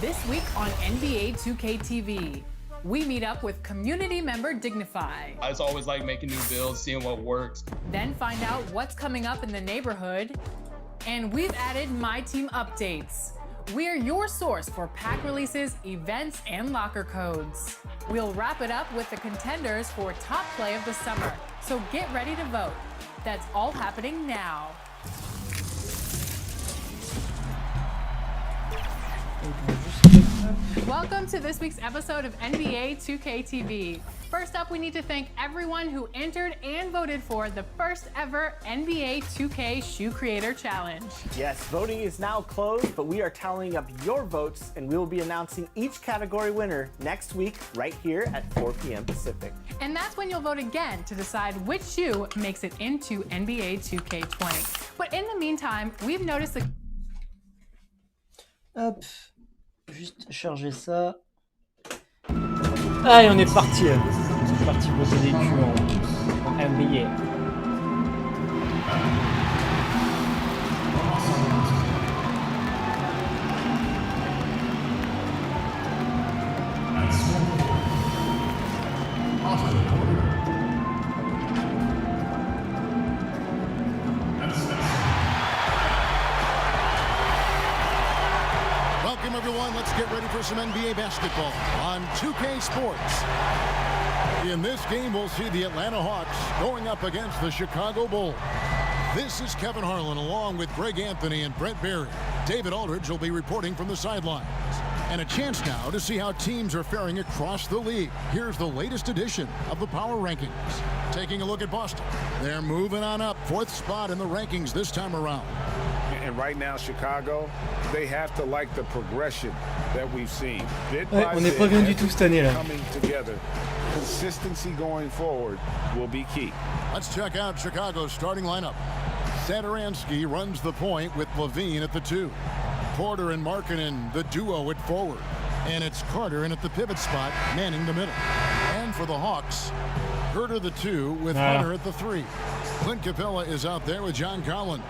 This week on NBA 2K TV, we meet up with community member Dignify. It's always like making new builds, seeing what works. Then find out what's coming up in the neighborhood. And we've added My Team updates. We're your source for pack releases, events, and locker codes. We'll wrap it up with the contenders for top play of the summer. So get ready to vote. That's all happening now. Welcome to this week's episode of NBA 2K TV. First up, we need to thank everyone who entered and voted for the first ever NBA 2K Shoe Creator Challenge. Yes, voting is now closed, but we are tallying up your votes and we will be announcing each category winner next week right here at 4 p.m. Pacific. And that's when you'll vote again to decide which shoe makes it into NBA 2K20. But in the meantime, we've noticed the... Hop, juste charger ça. Allez, on est parti. C'est parti bosser des culs en NBA. Welcome everyone, let's get ready for some NBA basketball on 2K Sports. In this game, we'll see the Atlanta Hawks going up against the Chicago Bulls. This is Kevin Harlan along with Greg Anthony and Brent Barry. David Aldridge will be reporting from the sidelines. And a chance now to see how teams are faring across the league. Here's the latest edition of the Power Rankings. Taking a look at Boston. They're moving on up, 4th spot in the rankings this time around. And right now, Chicago, they have to like the progression that we've seen. On n'est pas bien du tout cette année là. Coming together, consistency going forward will be key. Let's check out Chicago's starting lineup. Satoransky runs the point with Levine at the 2. Porter and Markkanen, the duo at forward. And it's Carter in at the pivot spot, manning the middle. And for the Hawks, Herter the 2 with Hunter at the 3. Clint Capella is out there with John Collins.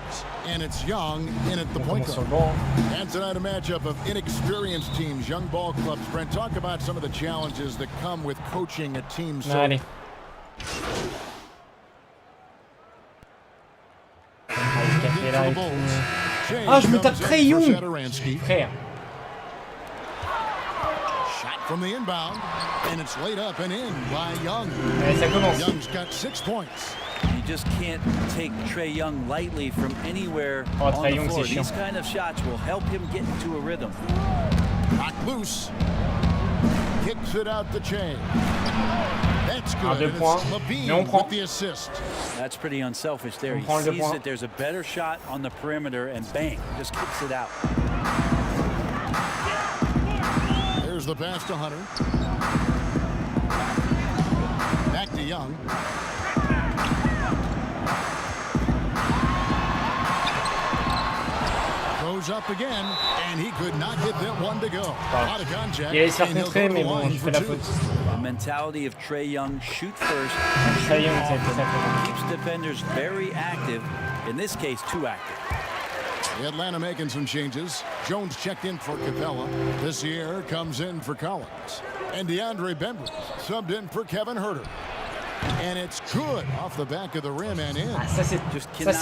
And it's Young in at the point guard. And tonight a matchup of inexperienced teams, young ball clubs. Brent, talk about some of the challenges that come with coaching a team so... Allez. Ah, je me tape très Young. Frère. Shot from the inbound, and it's laid up and in by Young. Allez, ça commence. Young's got 6 points. You just can't take Trae Young lightly from anywhere on the Young, floor. These kind of shots will help him get into a rhythm. Knocked loose. Kicks it out the chain. That's good. And it's Levine with the assist. That's pretty unselfish there. He sees that there's a better shot on the perimeter and bang, just kicks it out. There's the pass to Hunter. Back to Young. Goes up again, and he could not get that one to go. Out of contact. Il allait se faire contrer, mais bon, il fait la faute. The mentality of Trae Young, shoot first. Trae Young, c'est keeps defenders very active. In this case, too active. Atlanta making some changes. Jones checked in for Capella. This year comes in for Collins. And DeAndre Bembry subbed in for Kevin Herter. And it's good off the back of the rim and in. Ah, ça c'est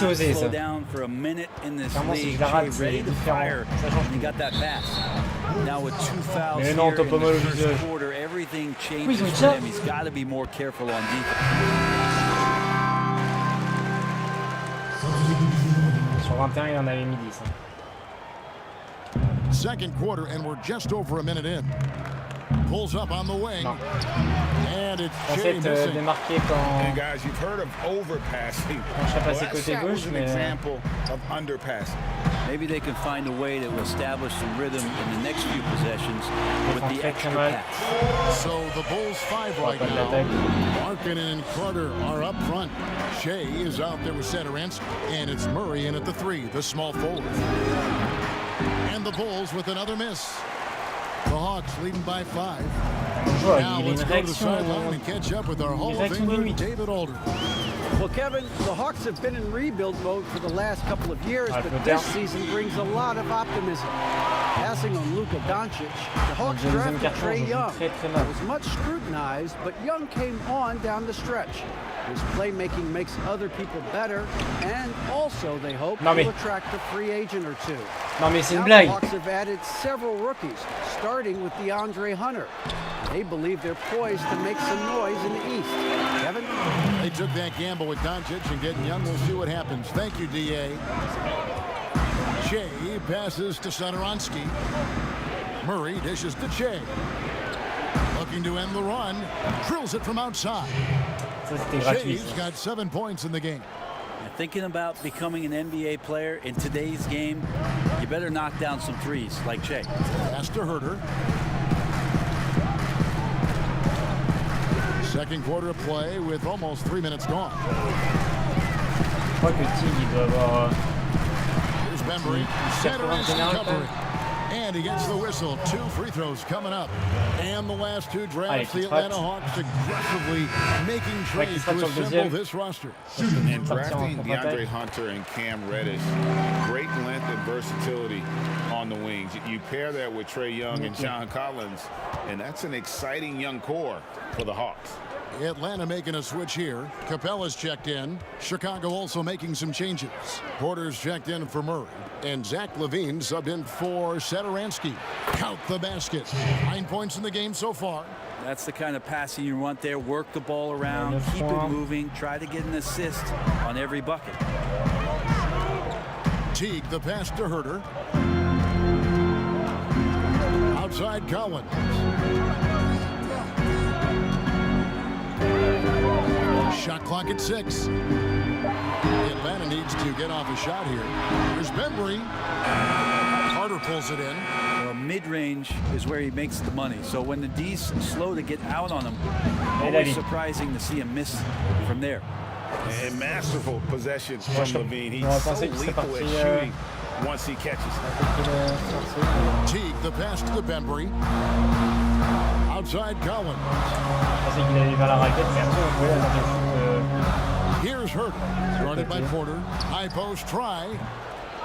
osé ça. Down for a minute in this Clairement, si league. je la rate, Ready c'est to fire. différent. He got that pass. Now with 2 fouls Mais non, here t'as in pas mal au the first visage. quarter, everything Oui, changes ils ont for ça. him. He's got to be more careful on defense. Sur 21, il en avait mis 10. Second quarter, and we're just over a minute in. Pulls up on the wing. Non. And it's Censé être démarqué And quand guys, you've heard of overpassing. je serais passé Well, that côté shot was gauche, an mais example of underpassing. Maybe they can find a way to establish some rhythm in the next few possessions with the très extra mal. pass. So the Bulls 5 right pas de now. l'attaque. Markkanen and Carter are up front. Shea is out there with Satoransky. And it's Murray in at the 3, the small forward. And the Bulls with another miss. The Hawks leading by 5. Joueur, Now il a let's une go to the réaction, sideline and catch up with our Hall of réaction Famer limite. David Aldridge. Well, Well, Kevin, the Hawks have been in rebuild mode for the last couple of years, but this season brings a lot of optimism. Passing on Luka Doncic, the Hawks drafted Trae Young. He was much scrutinized, but Young came on down the stretch. His playmaking makes other people better, and also, they hope, will attract a free agent or two. Non mais c'est une Now blague. the Hawks have added several rookies, starting with DeAndre Hunter. They believe they're poised to make some noise in the East. Kevin? They took that gamble with Doncic and getting Young. We'll see what happens. Thank you, D.A. Shea passes to Satoransky. Murray dishes to Shea. Looking to end the run. Drills it from outside. Shea's got 7 points in the game. Thinking about becoming an NBA player in today's game, you better knock down some threes like Shea. Pass to Herter. Second quarter of play with almost 3 minutes gone. Je crois que Tig il doit avoir. Here's Bembry. And he gets the whistle. 2 free throws coming up. And the last 2 drafts, the Atlanta Hawks aggressively making trades to assemble this roster. And drafting DeAndre Hunter and Cam Reddish, great length and versatility on the wings. You pair that with Trae Young and John Collins, and that's an exciting young core for the Hawks. Atlanta making a switch here. Capella's checked in. Chicago also making some changes. Porter's checked in for Murray. And Zach LaVine subbed in for Satoransky. Count the basket. 9 points in the game so far. That's the kind of passing you want there. Work the ball around, keep it moving, try to get an assist on every bucket. Teague the pass to Herter. Outside Collins. Shot clock at 6. Atlanta needs to get off a shot here. Here's Bembry. Carter pulls it in. Well, mid-range is where he makes the money. So when the D's slow to get out on him, always surprising to see him miss from there. And masterful possession from LaVine. He's so lethal at shooting once he catches. Teague the pass to Bembry. Outside Collins. Here's Herter. Guarded by Porter. High post try.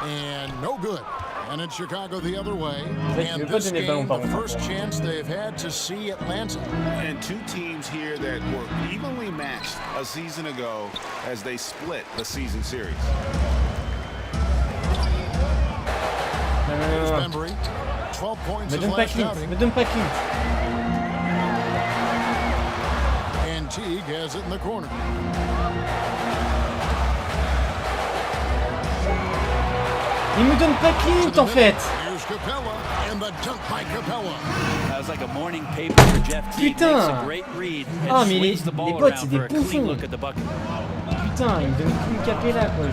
And no good. And in Chicago the other way. And this game, the first chance they've had to see Atlanta. And 2 teams here that were evenly matched a season ago as they split the season series. Here's Bembry. 12 points his last outing. And Teague has it in the corner. Il me donne pas Clint en fait. Here's Capella and the dunk by Capella. That was like a morning paper for Jeff Teague. Putain. Makes a great read and Ah mais swings the ball les potes c'est around des for a clean bouffons. look at the bucket. Putain, il me donne Clint Capella quoi.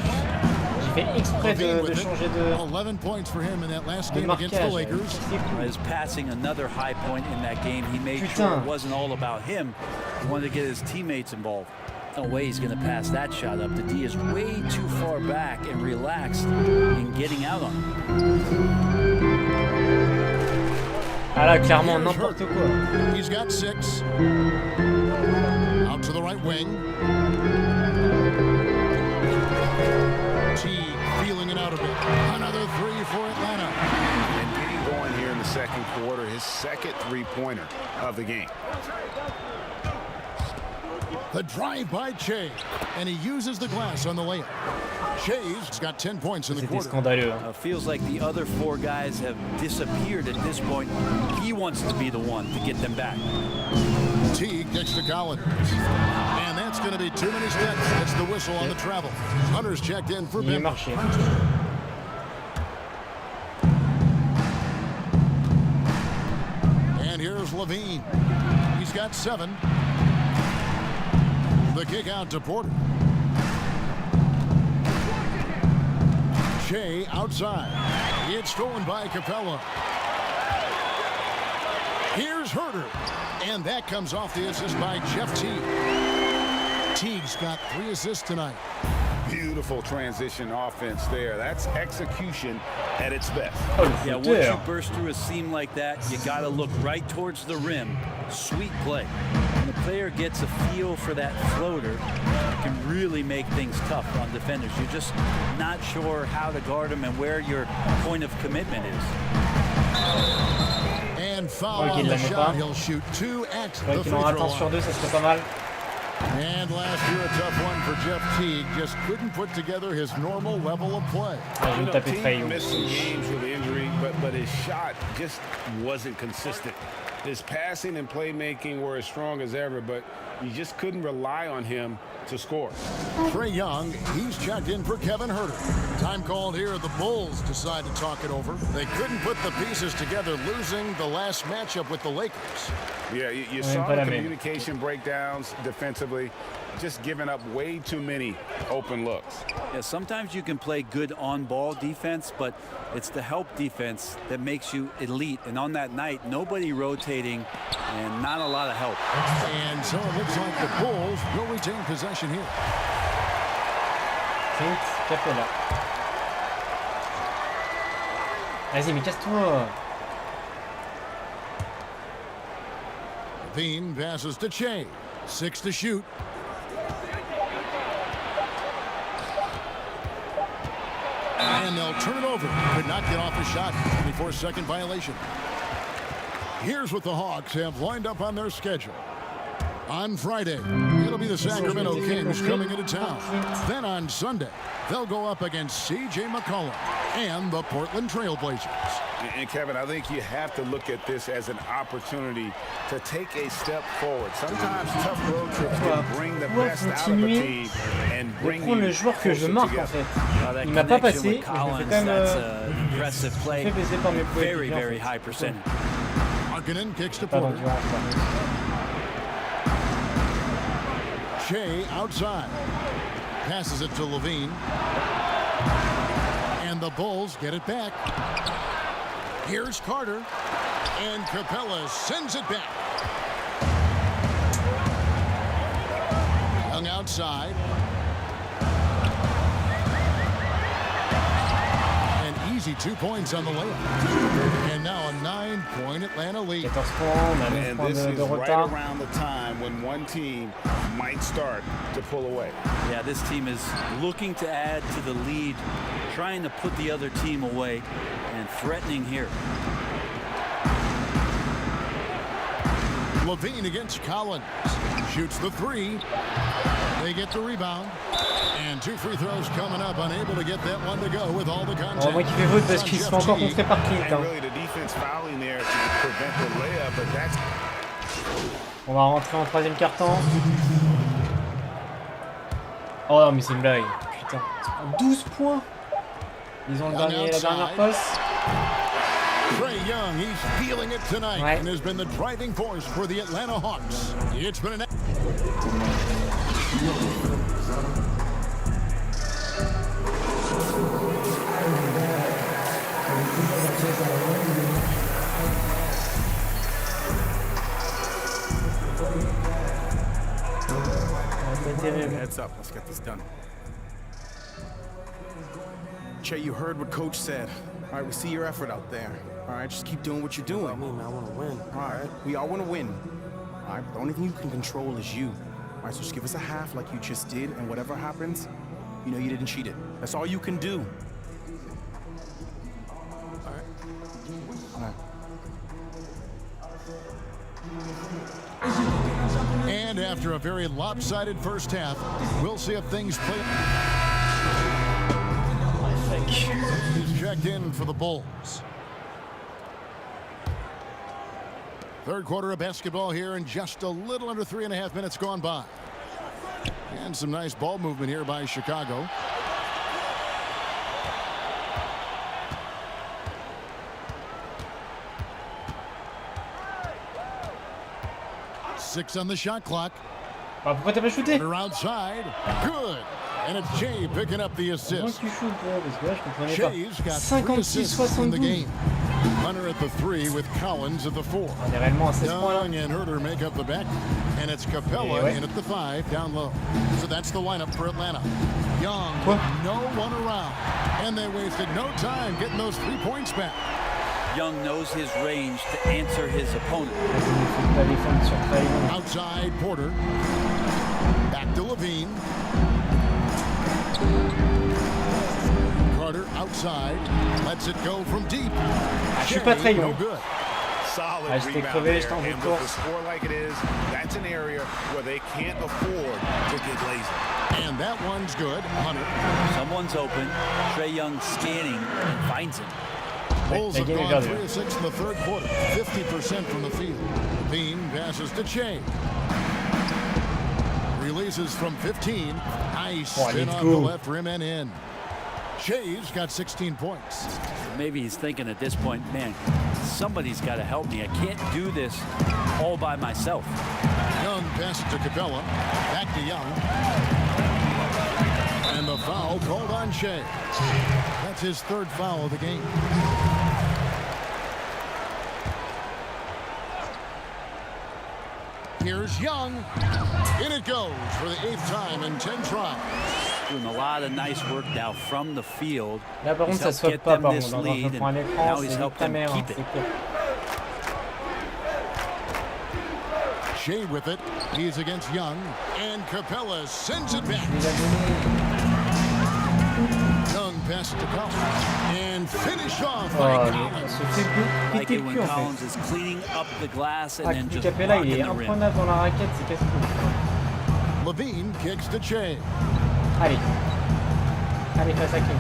J'ai fait exprès de changer de 11 points for him in that last game against the Lakers. His passing another high point in that game. He made sure it wasn't all about him. He wanted to get his teammates involved. No way he's going to pass that shot up. The D is way too far back and relaxed in getting out on him. Ah là, clairement, n'importe quoi. He's got 6. Out to the right wing. Teague feeling it out a bit. Another 3 for Atlanta. And getting going here in the second quarter, his second 3-pointer of the game. The drive by Shea, and he uses the glass on the layup. Shea's got 10 points in the quarter. Scandaleux. Feels like the other 4 guys have disappeared at this point. He wants to be the one to get them back. Teague next to Collins. And that's going to be too many steps. That's the whistle on the travel. Hunter's checked in for Ben. And here's LaVine. He's got 7. The kick out to Porter. Shea outside. It's stolen by Capella. Here's Herter. And that comes off the assist by Jeff Teague. Teague's got 3 assists tonight. Beautiful transition offense there. That's execution at its best. Yeah, once you burst through a seam like that, you got to look right towards the rim. Sweet play. And when a player gets a feel for that floater, it can really make things tough on defenders. You're just not sure how to guard them and where your point of commitment is. And foul on the shot. He'll shoot 2 at the free throw line. Ça serait pas mal. And last year, a tough one for Jeff Teague. Just couldn't put together his normal level of play. Teague missed some games with injury, but his shot just wasn't consistent. His passing and playmaking were as strong as ever, but you just couldn't rely on him to score. Trae Young, he's checked in for Kevin Huerter. Time called here. The Bulls decide to talk it over. They couldn't put the pieces together, losing the last matchup with the Lakers. Yeah, you saw the communication breakdowns defensively, just giving up way too many open looks. Yeah, sometimes you can play good on-ball defense, but it's the help defense that makes you elite. And on that night, nobody rotating and not a lot of help. And so it looks like the Bulls will retain possession here. Vas-y, mais casse-toi. Levine passes to Che. 6 to shoot. And they'll turn it over. Could not get off the shot. 24-second violation. Here's what the Hawks have lined up on their schedule. On Friday, it'll be the Sacramento Kings coming into town. Then on Sunday, they'll go up against C.J. McCollum and the Portland Trail Blazers. And Kevin, I think you have to look at this as an opportunity to take a step forward. Sometimes tough road trips can bring the best out of a team and bring you le joueur que je marque en fait. Il m'a pas passé, mais je me fais quand même fait baiser par mes very, very high percentage. Markkanen kicks to Porter. Shea outside. Passes it to Levine. And the Bulls get it back. Here's Carter. And Capella sends it back. Young outside. An easy 2 points on the layup. And now a 9-point Atlanta lead. And this is right around the time when one team might start to pull away. Yeah, this team is looking to add to the lead, trying to put the other team away, and threatening here. Levine against Collins. Shoots the 3. They get the rebound. And 2 free throws coming up. Unable to get that one to go with all the contact. Moi qui fais faute parce qu'il se fait encore contrer par Clint. And really the defense fouling there to prevent the layup, but that's... On va rentrer en troisième quart-temps. Oh non mais c'est une blague. Putain. 12 points. Ils ont la dernière passe. Trae Young, he's feeling it tonight and has been the driving force for the Atlanta Hawks. It's been an... Heads up, let's get this done. Che, you heard what Coach said. All right, we see your effort out there. All right, just keep doing what you're doing. I mean, I want to win. All right, we all want to win. All right, the only thing you can control is you. All right, so just give us a half like you just did, and whatever happens, you know you didn't cheat it. That's all you can do. All right. All right. And after a very lopsided first half, we'll see if things play. He's checked in for the Bulls. Third quarter of basketball here, and just a little under 3.5 minutes gone by. And some nice ball movement here by Chicago. Six on the shot clock. Pourquoi t'as pas shooté? They're outside. Good. And it's Jay picking up the assist. Jay's got 3 assists in the game. Hunter at the 3 with Collins at the 4. Young and Huerter make up the back. And it's Capella in at the 5 down low. So that's the lineup for Atlanta. Young with no one around. And they wasted no time getting those 3 points back. Young knows his range to answer his opponent. Outside Porter. Back to Levine. Carter outside. Lets it go from deep. Je suis pas très No long. good. Solid Ah, j'étais rebound crevé, there. j'étais en bout de And with a course. score like it is, that's an area where they can't afford to get lazy. And that one's good. Hunter. Someone's open. Trae Young scanning and finds him. Bulls have game est gone perdu. 3 of 6 in the third quarter. 50% from the field. Levine passes to Shea. Releases from 15. Nice Oh, spin let's on the go. left rim and in. Shea's got 16 points. Maybe he's thinking at this point, man, somebody's got to help me. I can't do this all by myself. Young passes to Capella. Back to Young. And the foul called on Shea. That's his third foul of the game. Here's Young. In it goes for the 8th time in 10 tries. Doing a lot of nice work now from the field. Là par contre ça He's se voit helped pas get par them contre. this Quand lead, je prends and l'écran, now c'est he's une helped them caméra. keep it. C'est clair. Shea with it. He's against Young. And Capella sends it back. Young passes to Collins. And finish off by Oh, Collins. se fait I like péter it le when cul en Collins fait. is cleaning up the glass and Ah, then just Capella il rocking est the rim. imprenable dans la raquette, c'est casse-couille. Levine kicks to Shea. Allez. Allez, face à King.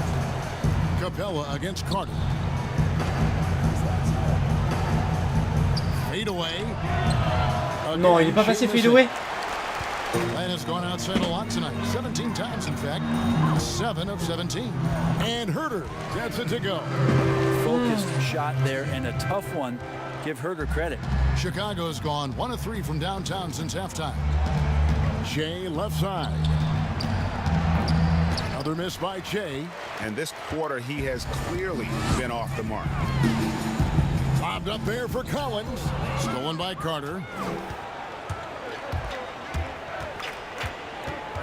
Capella against Carter. Fade away. Non, il est pas passé fade away. Atlanta's gone outside a lot tonight. 17 times, in fact. 7 of 17. And Herter gets it to go. Focused shot there and a tough one. Give Herter credit. Chicago's gone 1 of 3 from downtown since halftime. Shea left side. Another miss by Shea. And this quarter, he has clearly been off the mark. Lobbed up there for Collins. Stolen by Carter.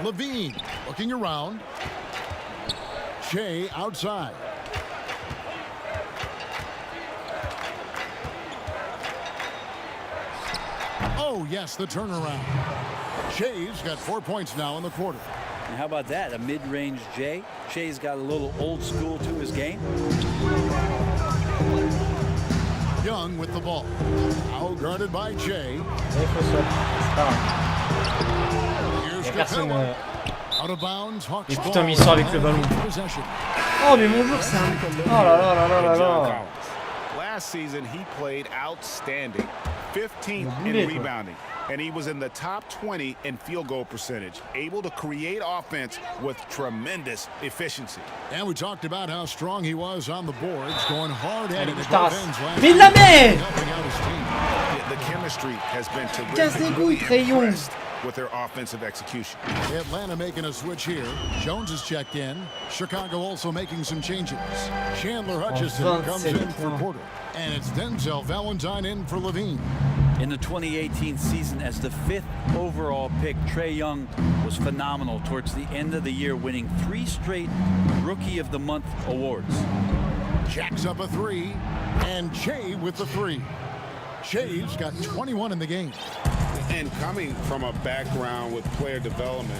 Levine looking around. Shea outside. Oh, yes, the turnaround. Shea's got 4 points now in the quarter. And how about that? A mid-range Jay. Shea's got a little old school to his game. Young with the ball. Now guarded by Shea. Here's Capella. Out of bounds. Hawks Et putain, mais il ball. sort avec le ballon. Possession. Oh, mais mon jour, c'est un. Oh là là là là là là. Last season, he played outstanding. 15th in Boulet, quoi. rebounding. And he was in the top 20 in field goal percentage. Able to create offense with tremendous efficiency. And we talked about how strong he was on the boards, going hard at Allez, it at Taras. both ends last Mais il la met! year, helping out his team. The chemistry has been Casse les terrific. couilles, Really Trae Young. impressed with their offensive execution. Atlanta making a switch here. Jones is checked in. Chicago also making some changes. Chandler Hutchison comes in for Porter. And it's Denzel Valentine in for Levine. In the 2018 season, as the 5th overall pick, Trae Young was phenomenal towards the end of the year, winning 3 straight Rookie of the Month awards. Jacks up a 3. And Shea with the 3. Shea's got 21 in the game. And coming from a background with player development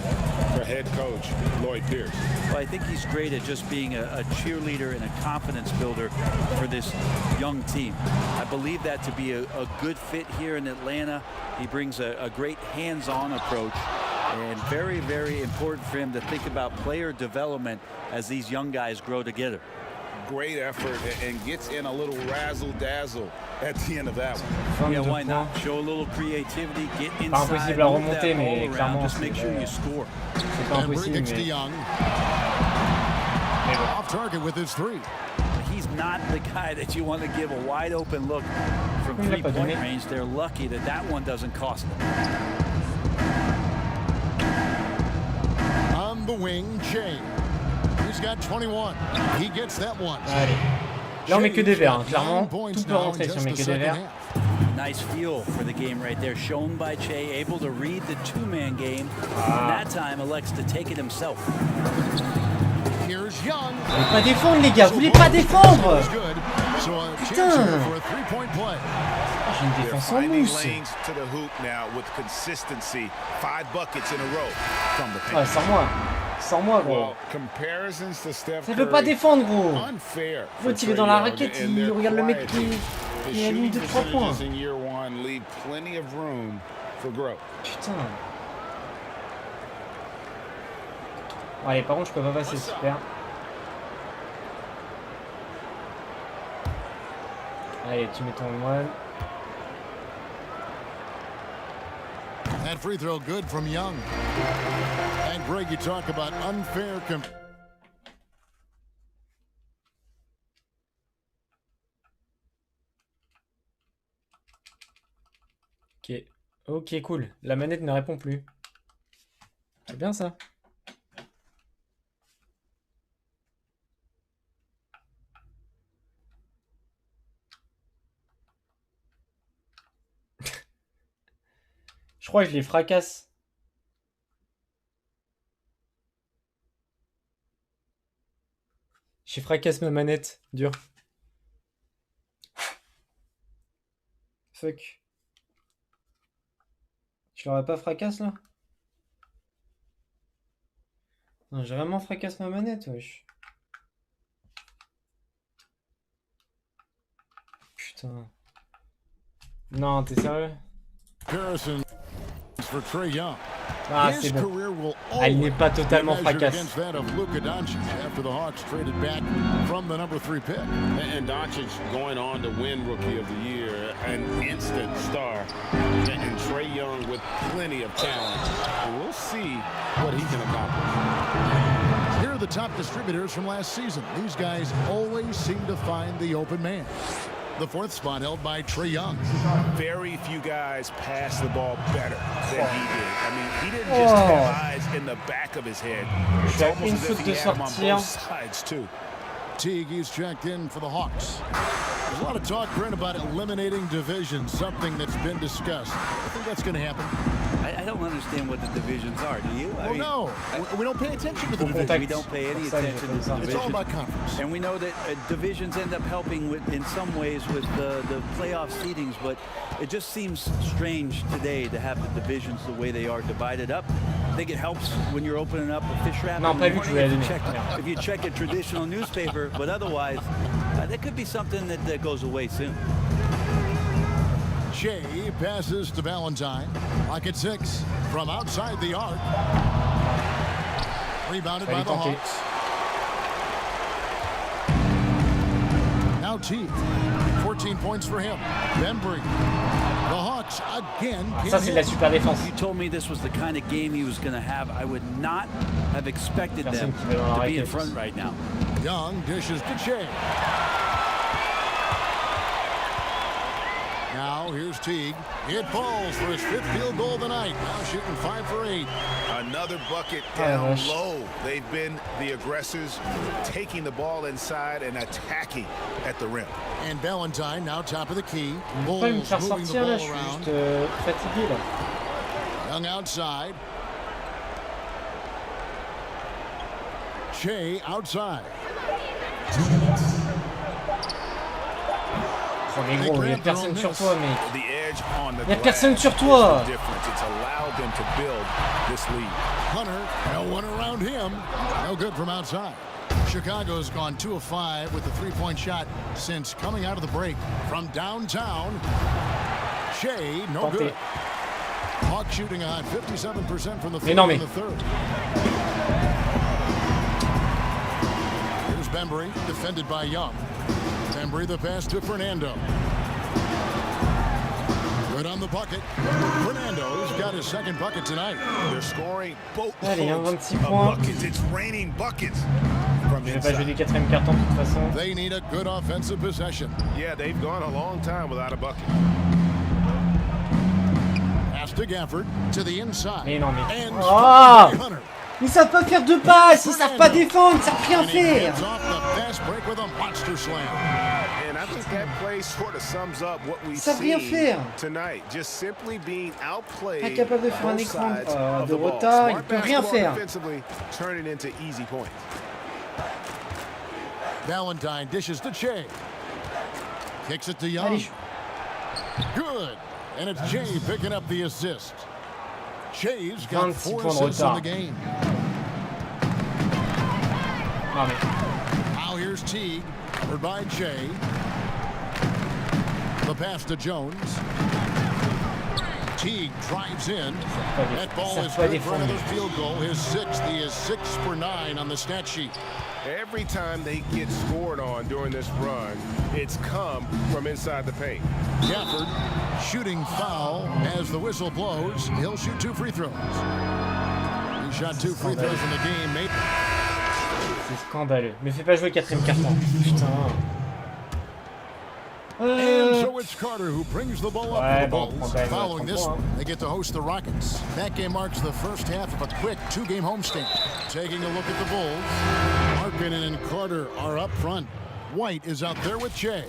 for head coach Lloyd Pierce. Well, I think he's great at just being a cheerleader and a confidence builder for this young team. I believe that to be a good fit here in Atlanta. He brings a great hands-on approach, and very, very important for him to think about player development as these young guys grow together. Great effort and gets in a little razzle-dazzle at the end of that one. Yeah, why not? Show a little creativity, get Pas inside, impossible à move that remonter, mais ball around, clairement, just make sure you score. C'est pas And impossible, Briggs to mais. Young. Off target with his 3. He's not the guy that you want to give a wide open look from Il l'a pas three-point donné. range. They're lucky that that one doesn't cost them. On the wing, Shea. He's got 21. He gets that one. Allez. Là, on met que des verts, hein. Clairement, 9 points tout peut now in rentrer si on just met the que des second verts. half. Nice feel for the game right there, shown by Che, able to read the two-man game. And that time elects to take it himself. Here's Young. Vous voulez pas défendre, les gars, vous voulez pas défendre! Good. So a chance here for a three-point play. J'ai une défense en mousse. Ouais, sors-moi gros. Ça veut pas défendre gros. Il faut tirer dans la raquette, il regarde le mec qui a mis 2-3 points. Putain. Allez, par contre, je peux pas passer, super. Allez, tu mets ton one. That free throw good from Young. And Greg, you talk about unfair Ok. Ok, cool. La manette ne répond plus. C'est bien ça. Je crois que je les fracasse. J'ai fracasse ma manette. Dur. Fuck. Je l'aurais pas fracasse là? Non, j'ai vraiment fracasse ma manette, wesh. Putain. Non, t'es sérieux? Ah, c'est bon. Ah, il n'est pas totalement fracasse. After the Hawks traded back from the number 3 pick. And Doncic going on to win Rookie of the Year, an instant star. And Trae Young with plenty of talent. And we'll see what he can accomplish. Here are the top distributors from last season. These guys always seem to find the open man. The 4th spot held by Trae Young. Very few guys pass the ball better than he did. I mean, he didn't just have eyes in the back of his head. It's almost as if he had them on both sides, too. Teague is checked in for the Hawks. There's a lot of talk, Brent, about eliminating divisions, something that's been discussed. I think that's going to happen. I don't understand what the divisions are, do you? Well, no. We don't pay attention to the divisions. We don't pay any attention to the divisions. It's all about conference. And we know that divisions end up helping in some ways with the playoff seedings, but it just seems strange today to have the divisions the way they are divided up. I think it helps when you're opening up a fish wrap. If you check a traditional newspaper, but otherwise, that could be something that goes away soon. Shea passes to Valentine. Lock at 6 from outside the arc. Rebounded by the Hawks. Now Teague. 14 points for him. Bembry. The Hawks again. Ça, c'est de la super défense. If you told me this was the kind of game he was going to have, I would not have expected them to be in front right now. Young dishes to Shea. Now here's Teague. It falls for his 5th field goal of the night. Now shooting 5 for 8. Another bucket down low. They've been the aggressors, taking the ball inside and attacking at the rim. And Valentine now top of the key. Bulls moving the ball around. Fatigué, là. Young outside. Shea outside. Oh mais gros, il y a personne sur toi mec. Il y a personne sur toi. Hunter, no one around him. No good from outside. Chicago's gone 2 of 5 with the 3-point shot since coming out of the break. From downtown, Shea, no good. Hawk shooting on 57% from the field in the 3rd. Here's Bembry, defended by Young. Bembry the pass to Fernando. Good on the bucket. Fernando's got his 2nd bucket tonight. They're scoring boatloads of buckets. It's raining buckets. Je vais pas jouer du 4e carton de toute façon. They need a good offensive possession. Yeah, they've gone a long time without a bucket. Pass to Gafford to the inside. Mais non mais. And Oh! Ils savent pas faire de passes, ils savent pas défendre, ils savent rien faire. Ils savent rien faire. Incapable de faire un écran de retard, il peut rien faire. Valentine dishes to Shea. Kicks it to Young. Good. And it's Jay picking up the assist. Jay's got 4 assists in the game. Now here's Teague, covered by Jay. The pass to Jones. Teague drives in. That ball is good for another field goal. His 6th. He is 6 for 9 on the stat sheet. Every time they get scored on during this run, it's come from inside the paint. Gafford shooting foul as the whistle blows. He'll shoot 2 free throws. He shot 2 free throws in the game. C'est scandaleux. Me fais pas jouer 4ème carton. Putain. And so it's Carter who brings the ball up for the Bulls. Following this one, they get to host the Rockets. That game marks the first half of a quick 2-game homestand. Taking a look at the Bulls, Markkanen and Carter are up front. White is out there with Jay.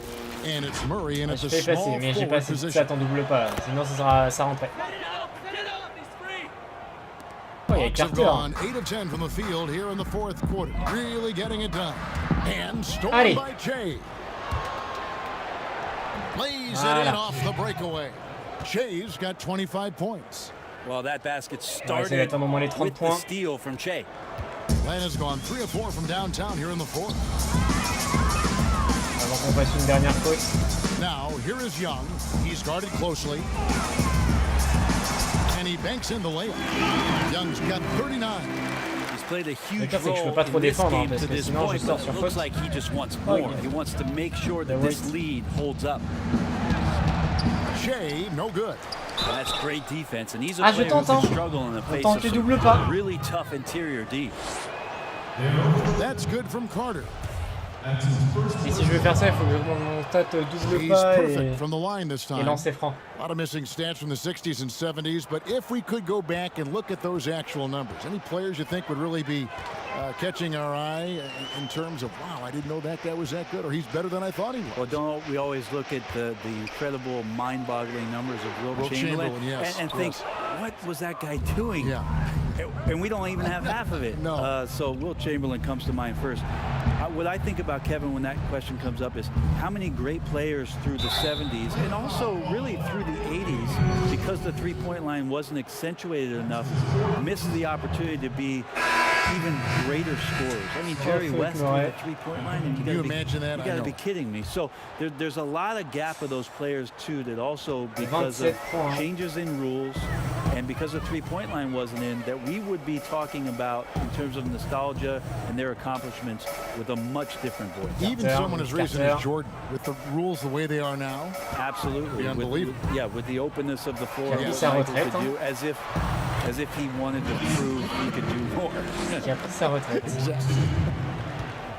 And it's Murray in at the small forward position. Ça t'en double pas, sinon ça rentrait. Hawks have gone 8 of 10 from the field here in the 4th quarter. Really getting it done. And stolen by Jay. Lays it in off the breakaway. Jay's got 25 points. Well, that basket started with the steal from Jay. Len has gone 3 of 4 from downtown here in the 4th. Avant qu'on fasse une dernière faute. Now, here is Young. He's guarded closely. And he banks in the layup. Young's got 39. He's played a huge role in this game to this point, but it looks like he just wants more. He wants to make sure that this lead holds up. Jay, no good. That's great defense, and he's a player who can struggle in the face of some really tough interior D. That's good from Carter. Et si je veux faire ça, il faut que j'augmente mon stat double pas et lancer franc. A lot of missing stats from the 60s and 70s, but if we could go back and look at those actual numbers, any players you think would really be catching our eye in terms of, wow, I didn't know that guy was that good, or he's better than I thought he was? Well, don't we always look at the incredible, mind-boggling numbers of Wilt Chamberlain yes, and think, what was that guy doing? Yeah. And we don't even have half of it. No. So Wilt Chamberlain comes to mind first. What I think about Kevin when that question comes up is how many great players through the 70s and also really through the 80s, because the three-point line wasn't accentuated enough, missed the opportunity to be even greater scorers. I mean, Jerry West through the three-point line. And Can you imagine that? You got to be kidding me. So there's a lot of gap of those players too that also, because of changes in rules and because the three-point line wasn't in, that we would be talking about in terms of nostalgia and their accomplishments with a much different voice. Even someone as recent as Jordan, with the rules the way they are now. Absolutely. Unbelievable. With the openness of the floor, as if he wanted to prove he could do more.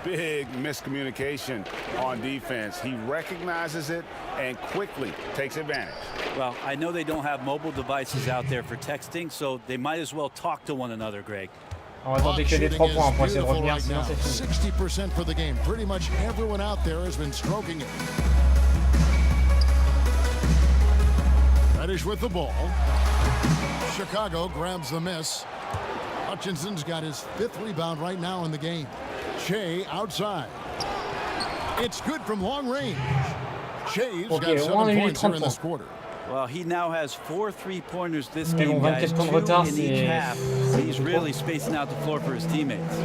Big miscommunication on defense. He recognizes it and quickly takes advantage. Well, I know they don't have mobile devices out there for texting, so they might as well talk to one another, Greg. On va tenter que des 3 points pour essayer de revenir, sinon c'est fini. 60% for the game. Pretty much everyone out there has been stroking it. Reddish with the ball. Chicago grabs the miss. Hutchinson's got his 5th rebound right now in the game. Shea outside. It's good from long range. Shea's got 7 points here in this quarter. Well, he now has 4 three-pointers this game, guys, 2 in each half. He's really spacing out the floor for his teammates.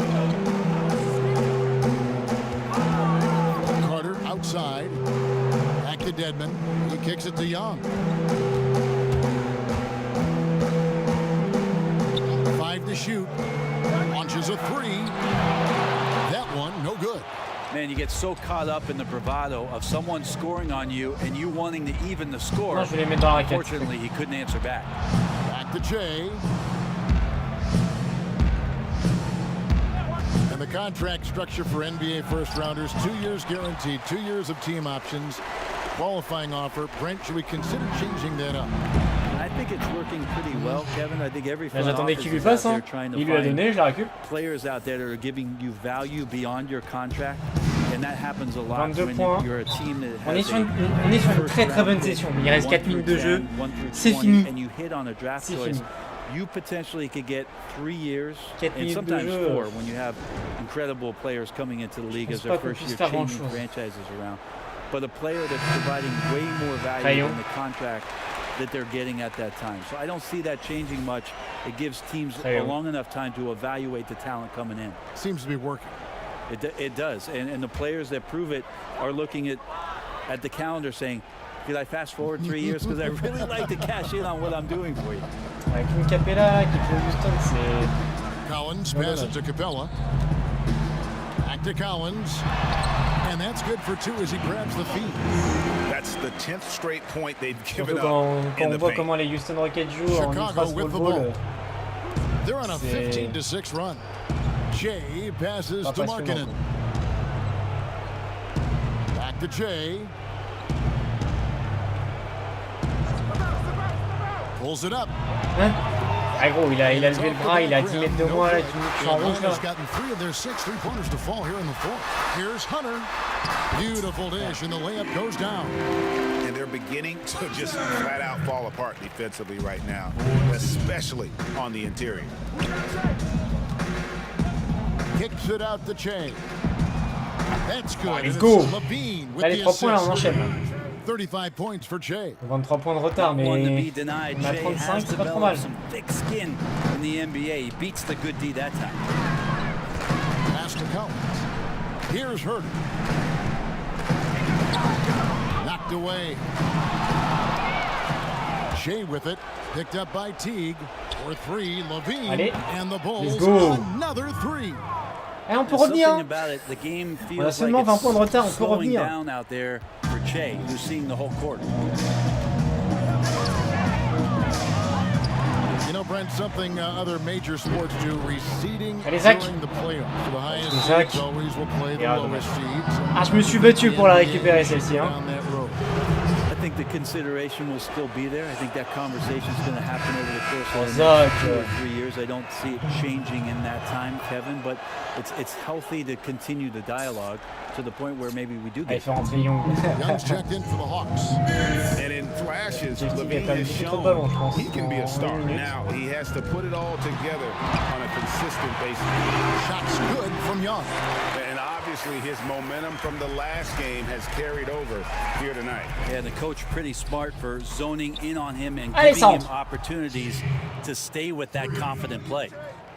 Carter outside. Back to Dedmon. He kicks it to Young. 5 to shoot. Launches a 3. That one, no good. Man, you get so caught up in the bravado of someone scoring on you and you wanting to even the score. Unfortunately, he couldn't answer back. Back to Jay. And the contract structure for NBA first-rounders, 2 years guaranteed, 2 years of team options, qualifying offer. Brent, should we consider changing that up? I think it's working pretty well, Kevin. I think every j'attendais qu'il lui passe, hein. Il lui a donné, je la récup. Players out there that are giving you value beyond your contract, and that happens a lot when you're a team that has on est sur une très très bonne session. Il reste 4 minutes de jeu. C'est fini. And you hit on a draft choice. You potentially could get 3 years and sometimes 4 when you have incredible players coming into the league as their first year changing franchises around. but a player that's providing way more value than the contract that they're getting at that time. So I don't see that changing much. It gives teams a long enough time to evaluate the talent coming in. Seems to be working. It does, and the players that prove it are looking at the calendar saying, could I fast forward 3 years because I really like to cash in on what I'm doing for you. Avec une Capella qui fait Houston, c'est... Collins pass it to Capella. Back to Collins. And that's good for 2 as he grabs the feed. That's the 10th straight point they've given Surtout up quand in on the voit paint. comment les Houston Rockets jouent en ultra small ball. They're on a 15-6 run. Jay passes to Markkanen. Back to Jay. Pulls it up. Hein? Ah gros, il a levé le bras, il a 10 mètres de moi là, tu en rouge là. Gotten 3 of their 6 3-pointers to fall here in the fourth. Here's Hunter. Beautiful dish, and the layup goes down. And they're beginning to just flat out fall apart defensively right now, especially on the interior. Kicks it out to Che. That's good. Let's go. Levine with Là, les the 3 points là, on assist. enchaîne. 35 points for Che. 23 points de retard, mais One to be on denied. a Jay 35, has c'est pas trop mal. developed some thick skin in the NBA. He beats the good D that time. Pass to Collins. Here's Herter. Knocked away. Shea with it. Picked up by Teague. For 3, Levine. Allez. And the Bulls. Let's go. Another 3. Eh, on peut revenir. Something about it, the game On a feels seulement like 20 points de it's retard, on peut slowing revenir. down out there for Che, who's seeing the whole court. You know, Brent, something other major sports do, receding Allez, Zach. during the playoffs. The highest Zach. seeds always will play the Regarde. lowest seeds. Ah, je me suis battu pour la récupérer celle-ci. Hein. Down that road. I think the consideration will still be there. I think that conversation is going to happen over the course of the Zach. next 2 or 3 years. I don't see it changing in that time, Kevin, but it's healthy to continue the dialogue to the point where maybe we do Allez, get faire rentrer Young. Young's checked in for the Hawks. And in flashes, Objectif Levine est pas has beaucoup trop de ballons, je pense. shown he can be a star. En 1 minute. Now he has to put it all together on a consistent basis. Shots good from Young. And obviously his momentum from the last game has carried over here tonight. Yeah, the coach pretty smart for zoning in on him and Allez, giving him centre. opportunities to stay with that confident play.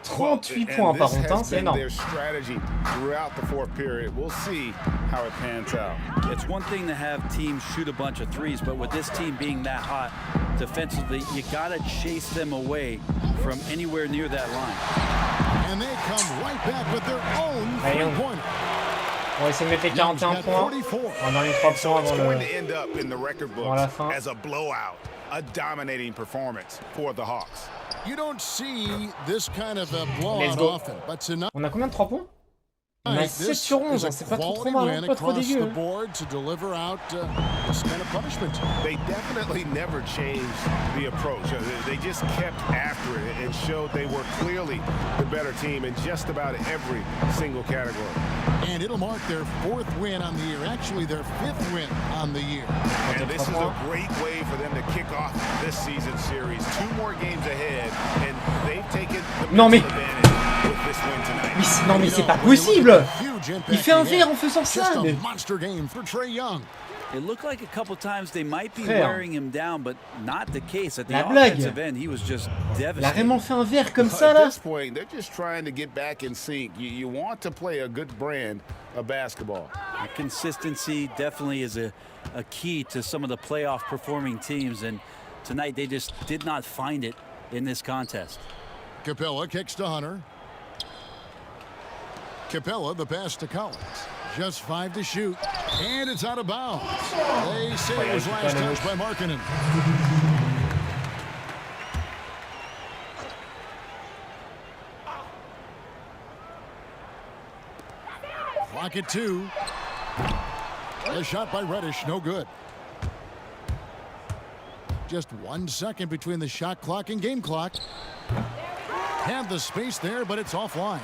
38 points par contre, hein, c'est énorme. Their strategy throughout the fourth period. We'll see how it pans out. It's one thing to have teams shoot a bunch of threes, but with this team being that hot defensively, you got to chase them away from anywhere near that line. And they come right back with their own Allez, Young. three-pointer. On va essayer de mettre les 41 points. On a eu 3 So points it's avant going le... to end up in the record Avant la books fin. as a blowout, a dominating performance for the Hawks. You don't see this kind of a Let's blowout go. often, but tonight On a combien de 3 points? On a 7 this sur 11, is a hein, c'est pas trop quality mal, win hein, pas trop across dégueu. the Hein. board to deliver out this kind of punishment. They definitely never changed the approach. They just kept after it and showed they were clearly the better team in just about every single category. And it'll mark their 4th win on the year, actually their 5th win on the year. And this is a great way for them to kick off this season series. 2 more games ahead, and they've taken the Non, mais- mental advantage with this win tonight. Non mais c'est pas possible. Il fait un verre en faisant ça. Just a Mais... monster game for Trae Young. It looked like a couple times they might be Frère. wearing him down, but not the case. At the La blague. offensive end, he was just Il a devastating. vraiment fait un verre comme ça At là. this point, they're just trying to get back in sync. You want to play a good brand of basketball. Consistency definitely is a key to some of the playoff performing teams, and tonight they just did not find it in this contest. Capella kicks to Hunter. Capella, the pass to Collins. Just 5 to shoot, and it's out of bounds. They say it was last touched by Markkanen. Clock at 2. A shot by Reddish, no good. Just 1 second between the shot clock and game clock. Had the space there, but it's offline.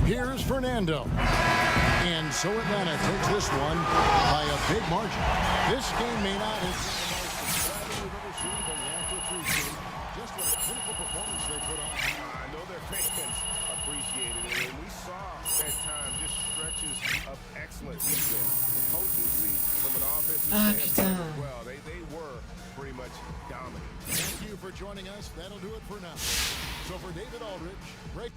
Here's Fernando. And so Atlanta takes this one by a big margin. This game may not have been the most exciting we've ever seen, but we have to appreciate just what a critical performance they put on. I know their fans appreciated it, and we saw at times just stretches of excellent defense. Potency from an offensive standpoint as well. They were pretty much dominant. Thank you for joining us. That'll do it for now. So for David Aldridge, break.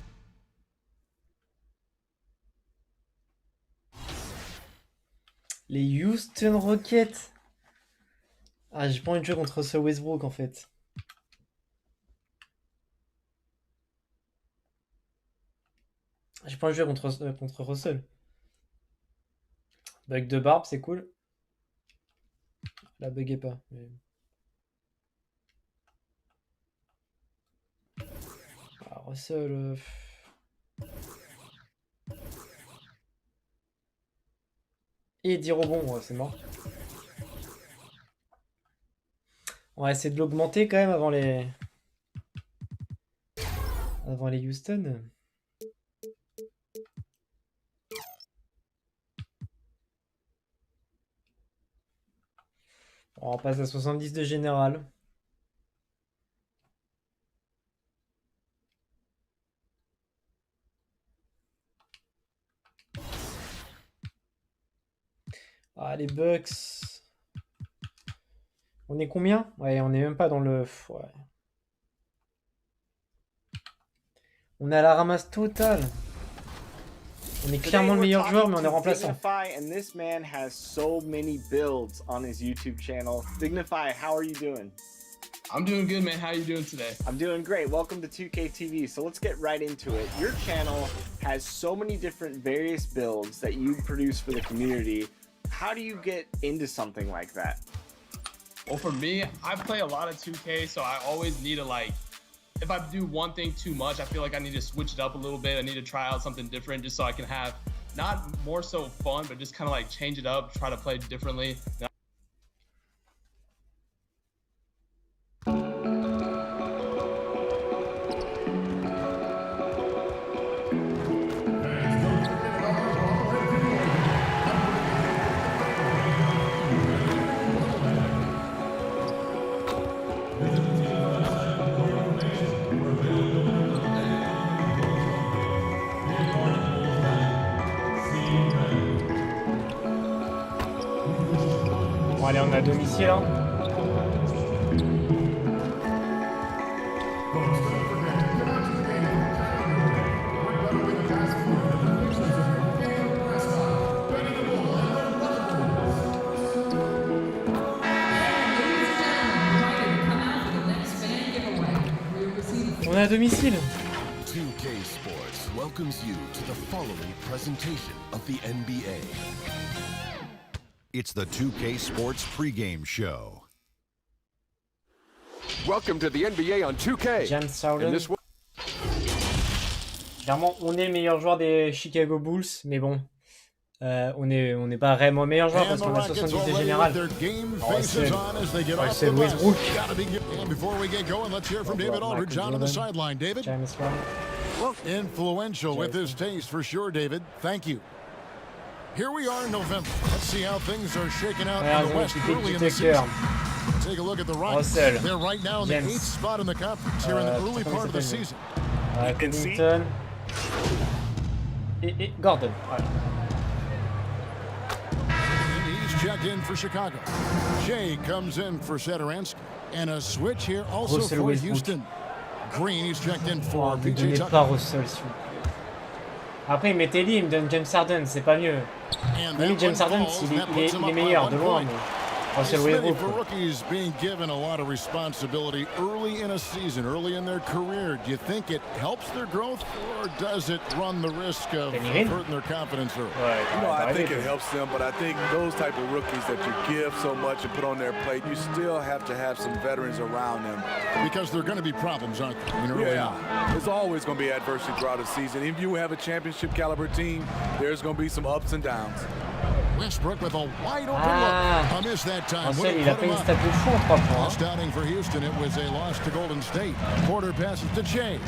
Les Houston Rockets. Ah, j'ai pas envie de jouer contre ce Westbrook en fait. J'ai pas envie de jouer contre Russell. Bug de barbe, c'est cool. La buguez pas. Mais... Ah, Russell... Et 10 rebonds, ouais, c'est mort. On va essayer de l'augmenter quand même avant les Houston. On passe à 70 de général. Ah, les Bucks. On est combien? Ouais, on est même pas dans le... Ouais. On est à la ramasse totale. On est clairement le meilleur joueur, mais on est remplaçant. Dignify, and this man has so many builds on his YouTube channel. Dignify, how are you doing? I'm doing good, man. How are you doing today? I'm doing great. Welcome to 2K TV. So let's get right into it. Your channel has so many different various builds that you produce for the community. How do you get into something like that? Well, for me, I play a lot of 2K, so I always need to, like, if I do one thing too much, I feel like I need to switch it up a little bit. I need to try out something different just so I can have not more so fun, but just kind of like change it up, try to play differently. Bon, allez, on est à domicile. Hein. On est à domicile. 2K Sports welcomes you to the following presentation of the NBA. It's the 2K Sports pregame show. Welcome to the NBA on 2K. James Harden. Clairement, on est le meilleur joueur des Chicago Bulls, mais bon, on n'est pas vraiment meilleur joueur parce qu'on a 70 de général. C'est Westbrook. James Harden. Influential with his taste for sure, David. Thank you. Here we are in November. Let's see how things are shaking out in the West early in the season. Take a look at the Rockets. They're right now in the 8th spot in the conference here in the early part of the season. Covington. Et Gordon. Ouais. And he's checked in for Chicago. Shea comes in for Satoransky. And a switch here also Russell for Westbrook. Houston. Green, he's checked in for Ne PJ donnez Tucker. pas Russell, s'il vous plaît. Après, mettez-lui, il me donne James Harden, c'est pas mieux. Lui, James Harden, il est meilleur de loin, mais Russell Westbrook. For rookies being given a lot of responsibility early in a season, early in their career, do you think it helps their growth or does it run the risk of hurting their confidence early? You know, I think it helps them, but I think those type of rookies that you give so much and put on their plate, you still have to have some veterans around them. Because there are going to be problems, aren't there? Yeah, there's always going to be adversity throughout the season. If you have a championship caliber team, there's going to be some ups and downs. Westbrook with a wide open look. I missed that time. Russell, il a pas une stat de fou en 3 points. Last outing for Houston, it was a loss to Golden State. Porter passes to Shea.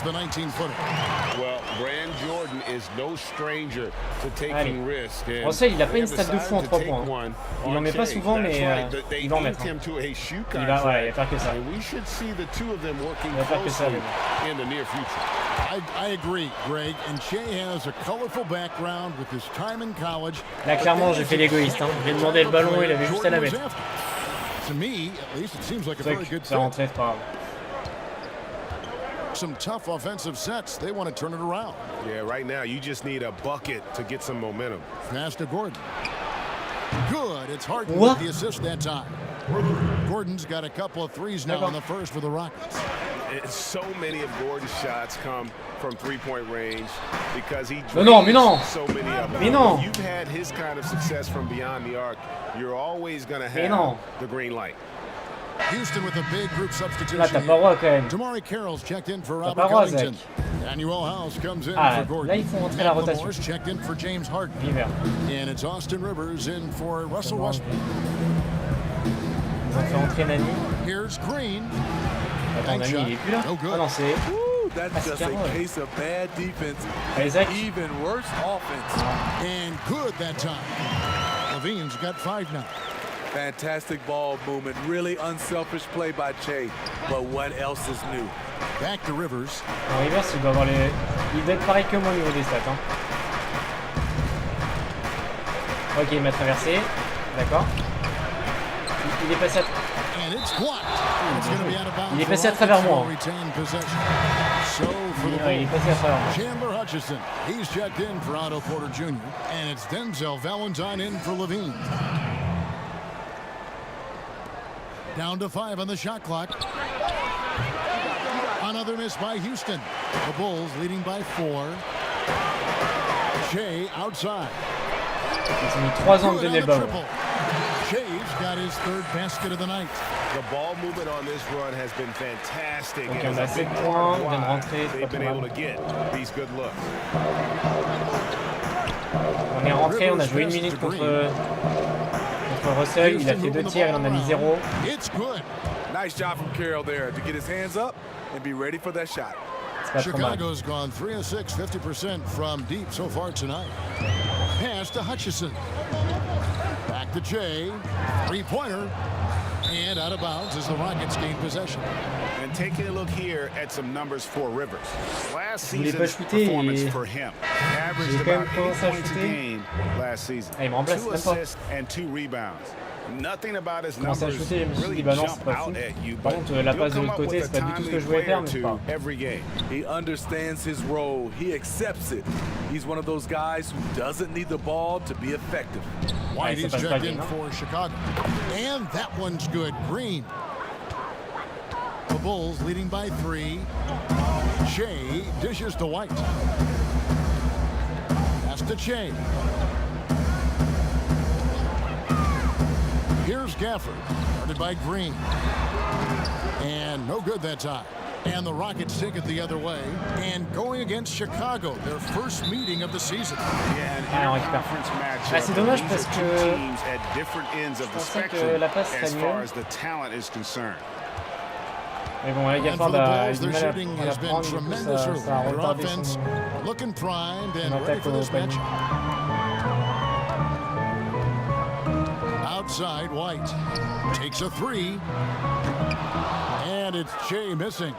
the 19-footer. Well, Brand Jordan is no stranger to taking risks. Russell, il a pas une stat de fou en 3 points. Il en met pas souvent, mais il va en mettre. Il va faire que ça. We should see the two of them working closely in the near future. I agree, Greg. And Shea has a colorful background with his time in college. Là, clairement, j'ai fait l'égoïste. Hein. J'ai demandé le ballon, il avait juste à la mettre. To me, at least, it seems like a very good ça rentrait, c'est pas grave. Some tough offensive sets. They want to turn it around. Yeah, right now you just need a bucket to get some momentum. Pass to Gordon. Good. It's Harden with the assist that time. Gordon's got a couple of threes now in the first for the Rockets. So many of Gordon's shots come from three-point range because he mais non. So many of them. Mais non. You've had his kind of success from beyond the arc. You're always going to have the green light. Houston with a big group substitution. Là, t'as pas droit quand même. Damari Carroll's checked in for Robert Covington. Daniel House comes in for Gordon. Là, ils font rentrer la rotation. Checked in for James Harden. And it's Austin Rivers in for Russell Westbrook. Ils ont fait rentrer Nani. Here's Green. Attends, Nani, il est plus là. Ah non, c'est... That's just a case of bad defense. Even worse offense. And good that time. Levine's got 5 now. Fantastic ball movement. Really unselfish play by Che. But what else is new? Back to Rivers. En Rivers, il doit avoir les... Il doit être pareil que moi au niveau des stats. Hein. Ok, il m'a traversé. D'accord. Il est passé à... Il est passé à travers moi. Il est passé à travers moi. Chandler Hutchison. He's checked in for Otto Porter Jr. And it's Denzel Valentine in for Levine. Down to 5 on the shot clock. Another miss by Houston. The Bulls leading by 4. Shea outside. Ils ont mis 3 ans de donner le ballon. Shea's got his 3rd basket of the night. The ball movement on this run has been fantastic. Donc on a 7 points, on vient de rentrer. They've been able to get these good looks. On est rentré, on a joué 1 minute contre Russell, il a fait 2 tirs, il en a mis 0. It's good. Nice job from Carroll there to get his hands up and be ready for that shot. Chicago's gone 3 of 6, 50% from deep so far tonight. Pass to Hutchison. Back to Che. 3-pointer. And out of bounds as the Rockets gain possession. And taking a look here at some numbers for Rivers. Last season's performance for him. Averaged about 8 points a game last season. 2 assists and 2 rebounds. Nothing about his numbers really jump out at you, but la passe de l'autre côté, c'est pas du tout ce que je voulais faire, mais c'est pas. Every game. He understands his role. He accepts it. He's one of those guys who doesn't need the ball to be effective. White is checked in for Chicago. And that one's good. Green. The Bulls leading by 3. Shea dishes to White. Pass to Shea. Here's Gafford, guarded by Green. And no good that time. And the Rockets take it the other way. And going against Chicago, their first meeting of the season. Ah, on récupère. Ah, c'est dommage parce que je pensais que la passe serait mieux. Mais bon, là, Gafford a eu du mal à la prendre, du coup ça a retardé son attaque au panier. Outside, White takes a 3, and it's Shea missing.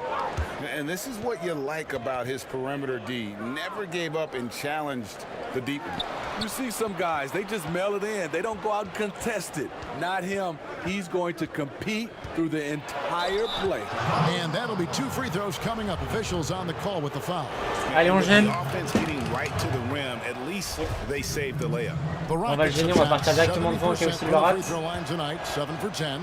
And this is what you like about his perimeter D. Never gave up and challenged the deep. You see some guys, they just mail it in. They don't go out and contest it. Not him. He's going to compete through the entire play. And that'll be 2 free throws coming up. Officials on the call with the foul. Allez, on gêne. Offense getting right to the rim. At least they saved the layup. On va le gêner, on va partir directement devant au cas où s'il le rate. 7 for 10.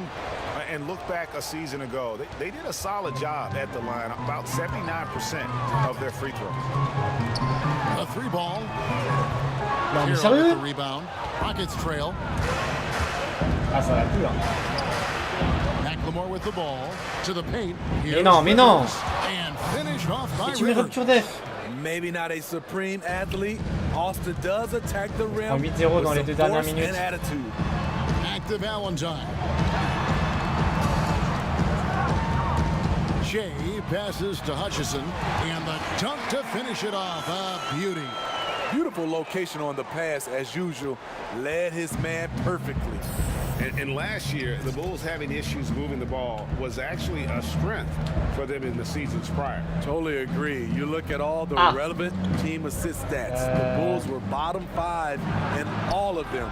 And look back a season ago, they did a solid job at the line, about 79% of their free throws. A 3-ball. Non, mais sérieux? Rebound. Rockets trail. Ah, ça va plus, là. McLemore with the ball to the paint. Mais non, mais non. And finished off by Tu mets rupture def. Maybe not a supreme athlete. Austin does attack the rim. 8-0 dans les 2 dernières minutes. Back to Valentine. Shea passes to Hutchison, and the dunk to finish it off. A beauty. Beautiful location on the pass, as usual. Led his man perfectly. And last year, the Bulls having issues moving the ball was actually a strength for them in the seasons prior. Totally agree. You look at all the relevant team assist stats. The Bulls were bottom 5 in all of them.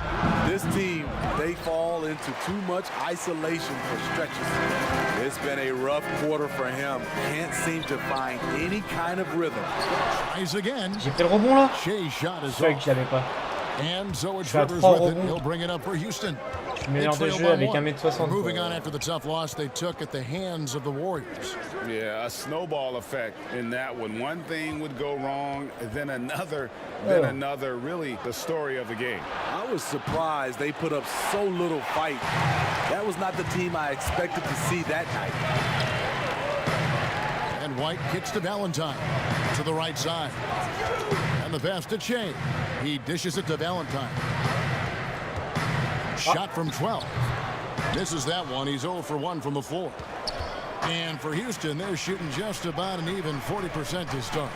This team, they fall into too much isolation for stretches. It's been a rough quarter for him. Can't seem to find any kind of rhythm. Tries again. J'ai fait le rebond là. Shea shot is Je savais que je l'avais pas. And so it's Je suis à Rivers 3 with it. rebonds. He'll bring it up for Houston. Je suis meilleur de jeu avec 1m60. Moving on after the tough loss they took at the hands of the Warriors. Yeah, a snowball effect in that one. One thing would go wrong, then another, then another. Really the story of the game. I was surprised they put up so little fight. That was not the team I expected to see that night. And White kicks to Valentine to the right side. And the pass to Shea. He dishes it to Valentine. Shot from 12. Misses that one. He's 0 for 1 from the floor. And for Houston, they're shooting just about an even 40% to start.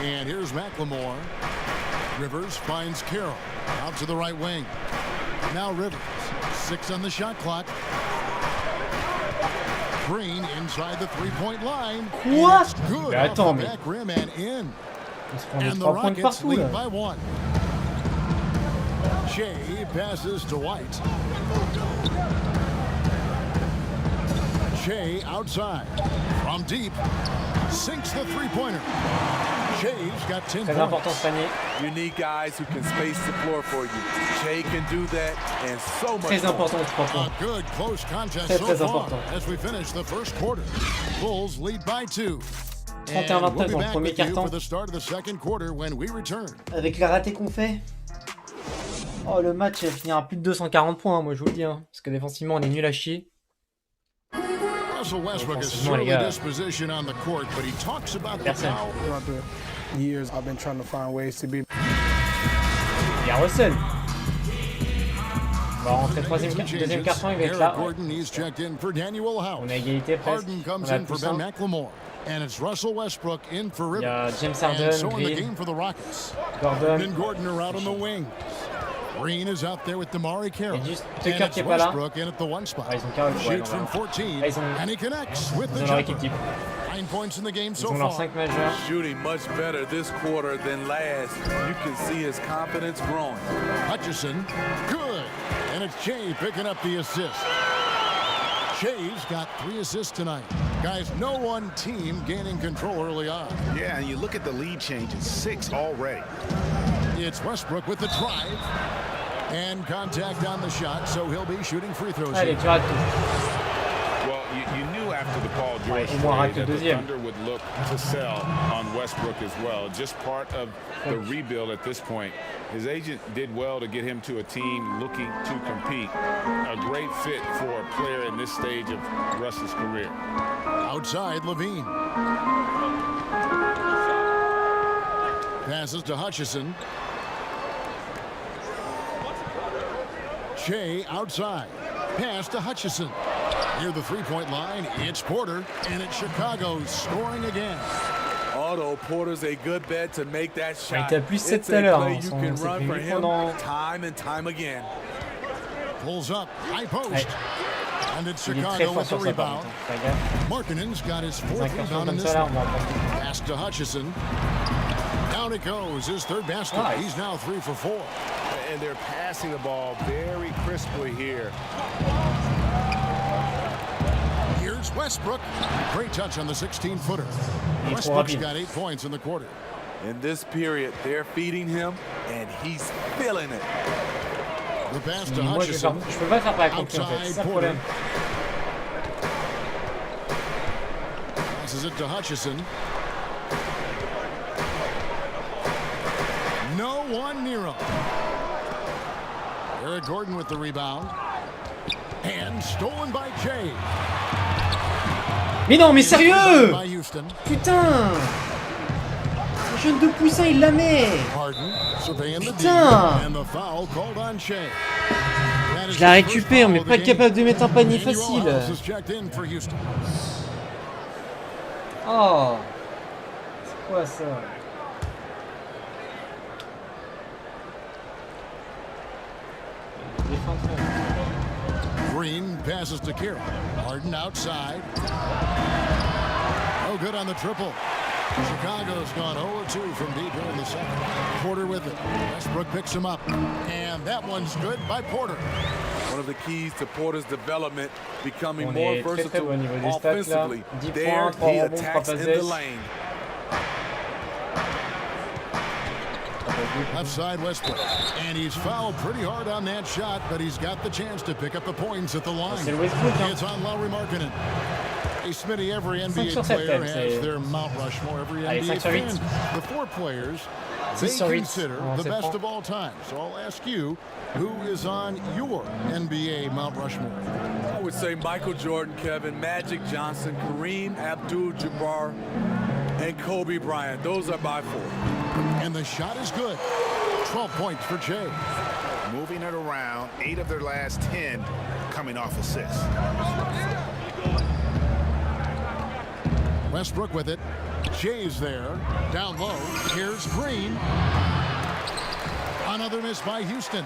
And here's McLemore. Rivers finds Carroll out to the right wing. Now Rivers. 6 on the shot clock. Green inside the three-point line. What? Good Mais attends, off the mais... back rim and in. Ils se prennent And des the 3 points de Rockets partout lead là. by 1. Shea passes to White. Shea outside. From deep. Sinks the three-pointer. Shea's got 10 Très points. important ce panier. You need guys who can space the floor for you. Shea can do that and so much Très more. important ce 3 points. A good close contest Très, so très far important. as we finish the first quarter. Bulls lead by 2. 31-29 We'll be dans le back premier with you quart-temps. for the start of the second quarter when we return. Avec le raté qu'on fait. Oh, le match il finira plus de 240 points, hein, moi je vous le dis. Hein, parce que défensivement on est nul à chier. Russell Westbrook is Offensivement, les surly gars. disposition on the court, but he talks about the Personne. power. Throughout the years, I've been trying to find ways to be. Il y a Russell. On va rentrer deuxième quart-temps, il va être là. Eric Gordon, he's checked in for Daniel House. On a égalité presque. Harden On comes a in for plus Ben 1. McLemore. And it's Russell Westbrook in for Il y a Rivers. James And Harden, so in the Green, game for the Rockets. Gordon. And Gordon are out on the wings. Green is out there with DeMarre Carroll. Il y a juste And Tucker it's qui est pas là. Westbrook in at the one spot. Ah, ils ont Carroll. Ouais, Shoots non, from non. 14. Ah, ils ont... And he connects with the Ils ont leur jumper. équipe. 9 points in the game Ils so ont leurs far. 5 majeurs. Shooting much better this quarter than last. You can see his confidence growing. Hutchison, good. And it's Shea picking up the assist. Shea's got 3 assists tonight. Guys, no one team gaining control early on. Yeah, and you look at the lead changes, 6 already. It's Westbrook with the drive. And contact on the shot, so he'll be shooting free throws. Allez, tu rates tout. Well, you knew after the Paul Ouais, George au moins rate trade le that the deuxième. Thunder would look to sell on Westbrook as well. Just part of the rebuild at this point. His agent did well to get him to a team looking to compete. A great fit for a player in this stage of Russ's career. Outside, Levine. Passes to Hutchison. Shea outside. Pass to Hutchison. Near the three-point line, it's Porter, and it's Chicago scoring again. Although Porter's a good bet to make that Il shot. était à plus 7 It's tout à a l'heure. play Hein. you On can s'est run for fait him pendant... time and time again. Pulls up, high post. Ouais. And it's Il est très Chicago fort with the sur ça par rebound. contre. Fais gaffe. Markkanen's got his Les 4th incursions rebound in comme this ça là, on one. va en prendre. Pass to Hutchison. Down it goes, his 3rd basket. Nice. He's now 3 for 4. And they're passing the ball very crisply here. Here's Westbrook. Great touch on the 16-footer. Westbrook's got 8 points in the quarter. In this period, they're feeding him, and he's feeling it. The pass to Moi, Hutchison. je peux pas faire par contre en fait, c'est ça le problème. Passes it to Hutchison. No one near him. Eric Gordon with the rebound. And stolen by Shea. Mais non, mais sérieux! By Houston. Putain! Le jeune de Poussin, il la met! Harden surveying the D, Putain! and the foul called on Shea. Je la récupère, mais pas capable de mettre un panier facile. Oh, c'est quoi ça? Green passes to Kira. Harden outside. No good on the triple. Chicago's gone 0-2 from deep here in the second. Porter with it. Westbrook picks him up. And that one's good by Porter. One of the keys to Porter's development, becoming more versatile offensively. There, he attacks in the lane. Left side Westbrook. And he's fouled pretty hard on that shot, but he's got the chance to pick up the points at the line. It's on Lauri Markkanen. Hey, Smitty, every NBA player has their Mount Rushmore. Every NBA fan, the 4 players they consider the best of all time. So I'll ask you, who is on your NBA Mount Rushmore? I would say Michael Jordan, Kevin, Magic Johnson, Kareem Abdul-Jabbar, and Kobe Bryant. Those are my 4. And the shot is good. 12 points for Jay. Moving it around, 8 of their last 10 coming off assists. Westbrook with it. Jay's there. Down low. Here's Green. Another miss by Houston.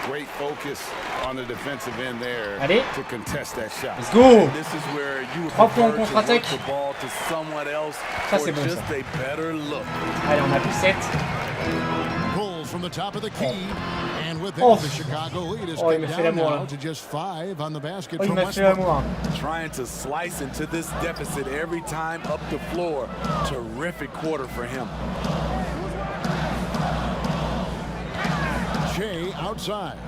Great focus on the defensive end there to contest that shot. Let's go. This is where you would 3 points en prefer to contre-attaque. work the ball to someone else Ça, for c'est bon, just ça. a better look. Allez, on a plus 7. Bulls from the top of the key. And with that, the Chicago lead is il m'a fait down l'amour, now là. to just 5 on the basket Oh, il from m'a fait Westbrook. l'amour. Trying to slice into this deficit every time up the floor. Terrific quarter for him. Jay outside.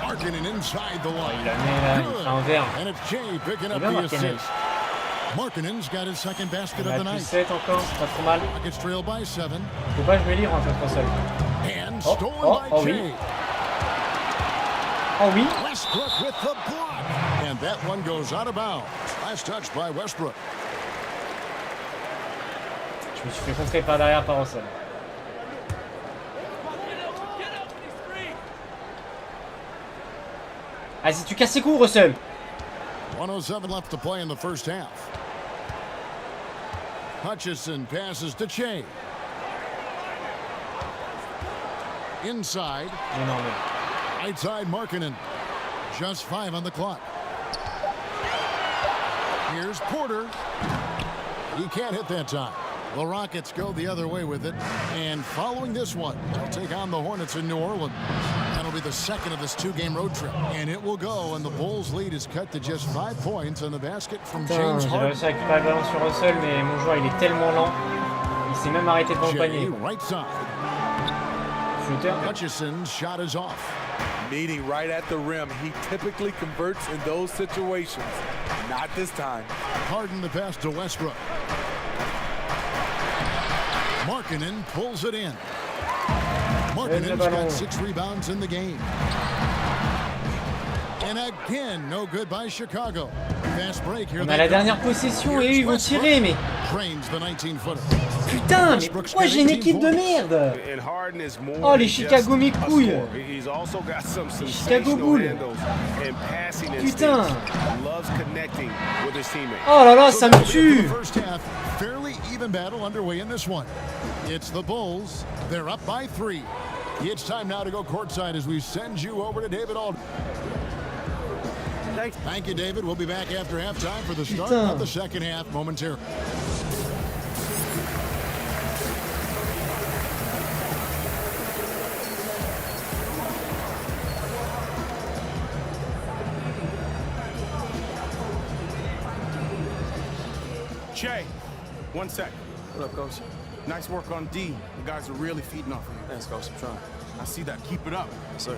Markkanen inside the line. Il la met là, il fait un verre. And it's Jay picking up the assist. Markkanen's got his second basket On of a the plus night. 7 encore, c'est pas trop mal. Rockets trail by 7. Faut pas jouer libre en fait pour seul. And stolen by oui. Jay. Oh oui. Westbrook with the block. And that one goes out of bounds. Last touch by Westbrook. Je me suis fait contrer par derrière par Russell. Vas-y, tu casses ses coups, Russell. 1:07 left to play in the first half. Hutchison passes to Che. Inside. Right side Markkanen. Just 5 on the clock. Here's Porter. He can't hit that time. The Rockets go the other way with it. And following this one, they'll take on the Hornets in New Orleans. That'll be the second of this 2-game road trip. And it will go, and the Bulls' lead is cut to just 5 points on the basket from James J'ai Harden. réussi à récupérer le ballon sur Russell, mais mon joueur il est tellement lent. Il s'est même arrêté devant le panier. Right side. Shooter. Hutchison's shot is off. Meeting right at the rim. He typically converts in those situations. Not this time. Harden the pass to Westbrook. Markkanen pulls it in. Markkanen's got 6 rebounds in the game. And again, no good by Chicago. Fast break here. On a la dernière possession et eux ils vont tirer, mais... Drains the 19-footer. Putain, mais pourquoi j'ai une équipe de merde? Oh, les Chicago mes couilles. Les Chicago Bulls. Putain. Oh là là, ça me tue. First half, fairly even battle underway in this one. It's the Bulls. They're up by 3. It's time now to go courtside as we send you over to David Aldridge. Thank you, David. We'll be back after halftime for the start of the second half momentarily. Che, 1 sec. What up, Coach? Nice work on D. The guys are really feeding off of you. Thanks, Coach. I'm trying. I see that. Keep it up. Yes, sir.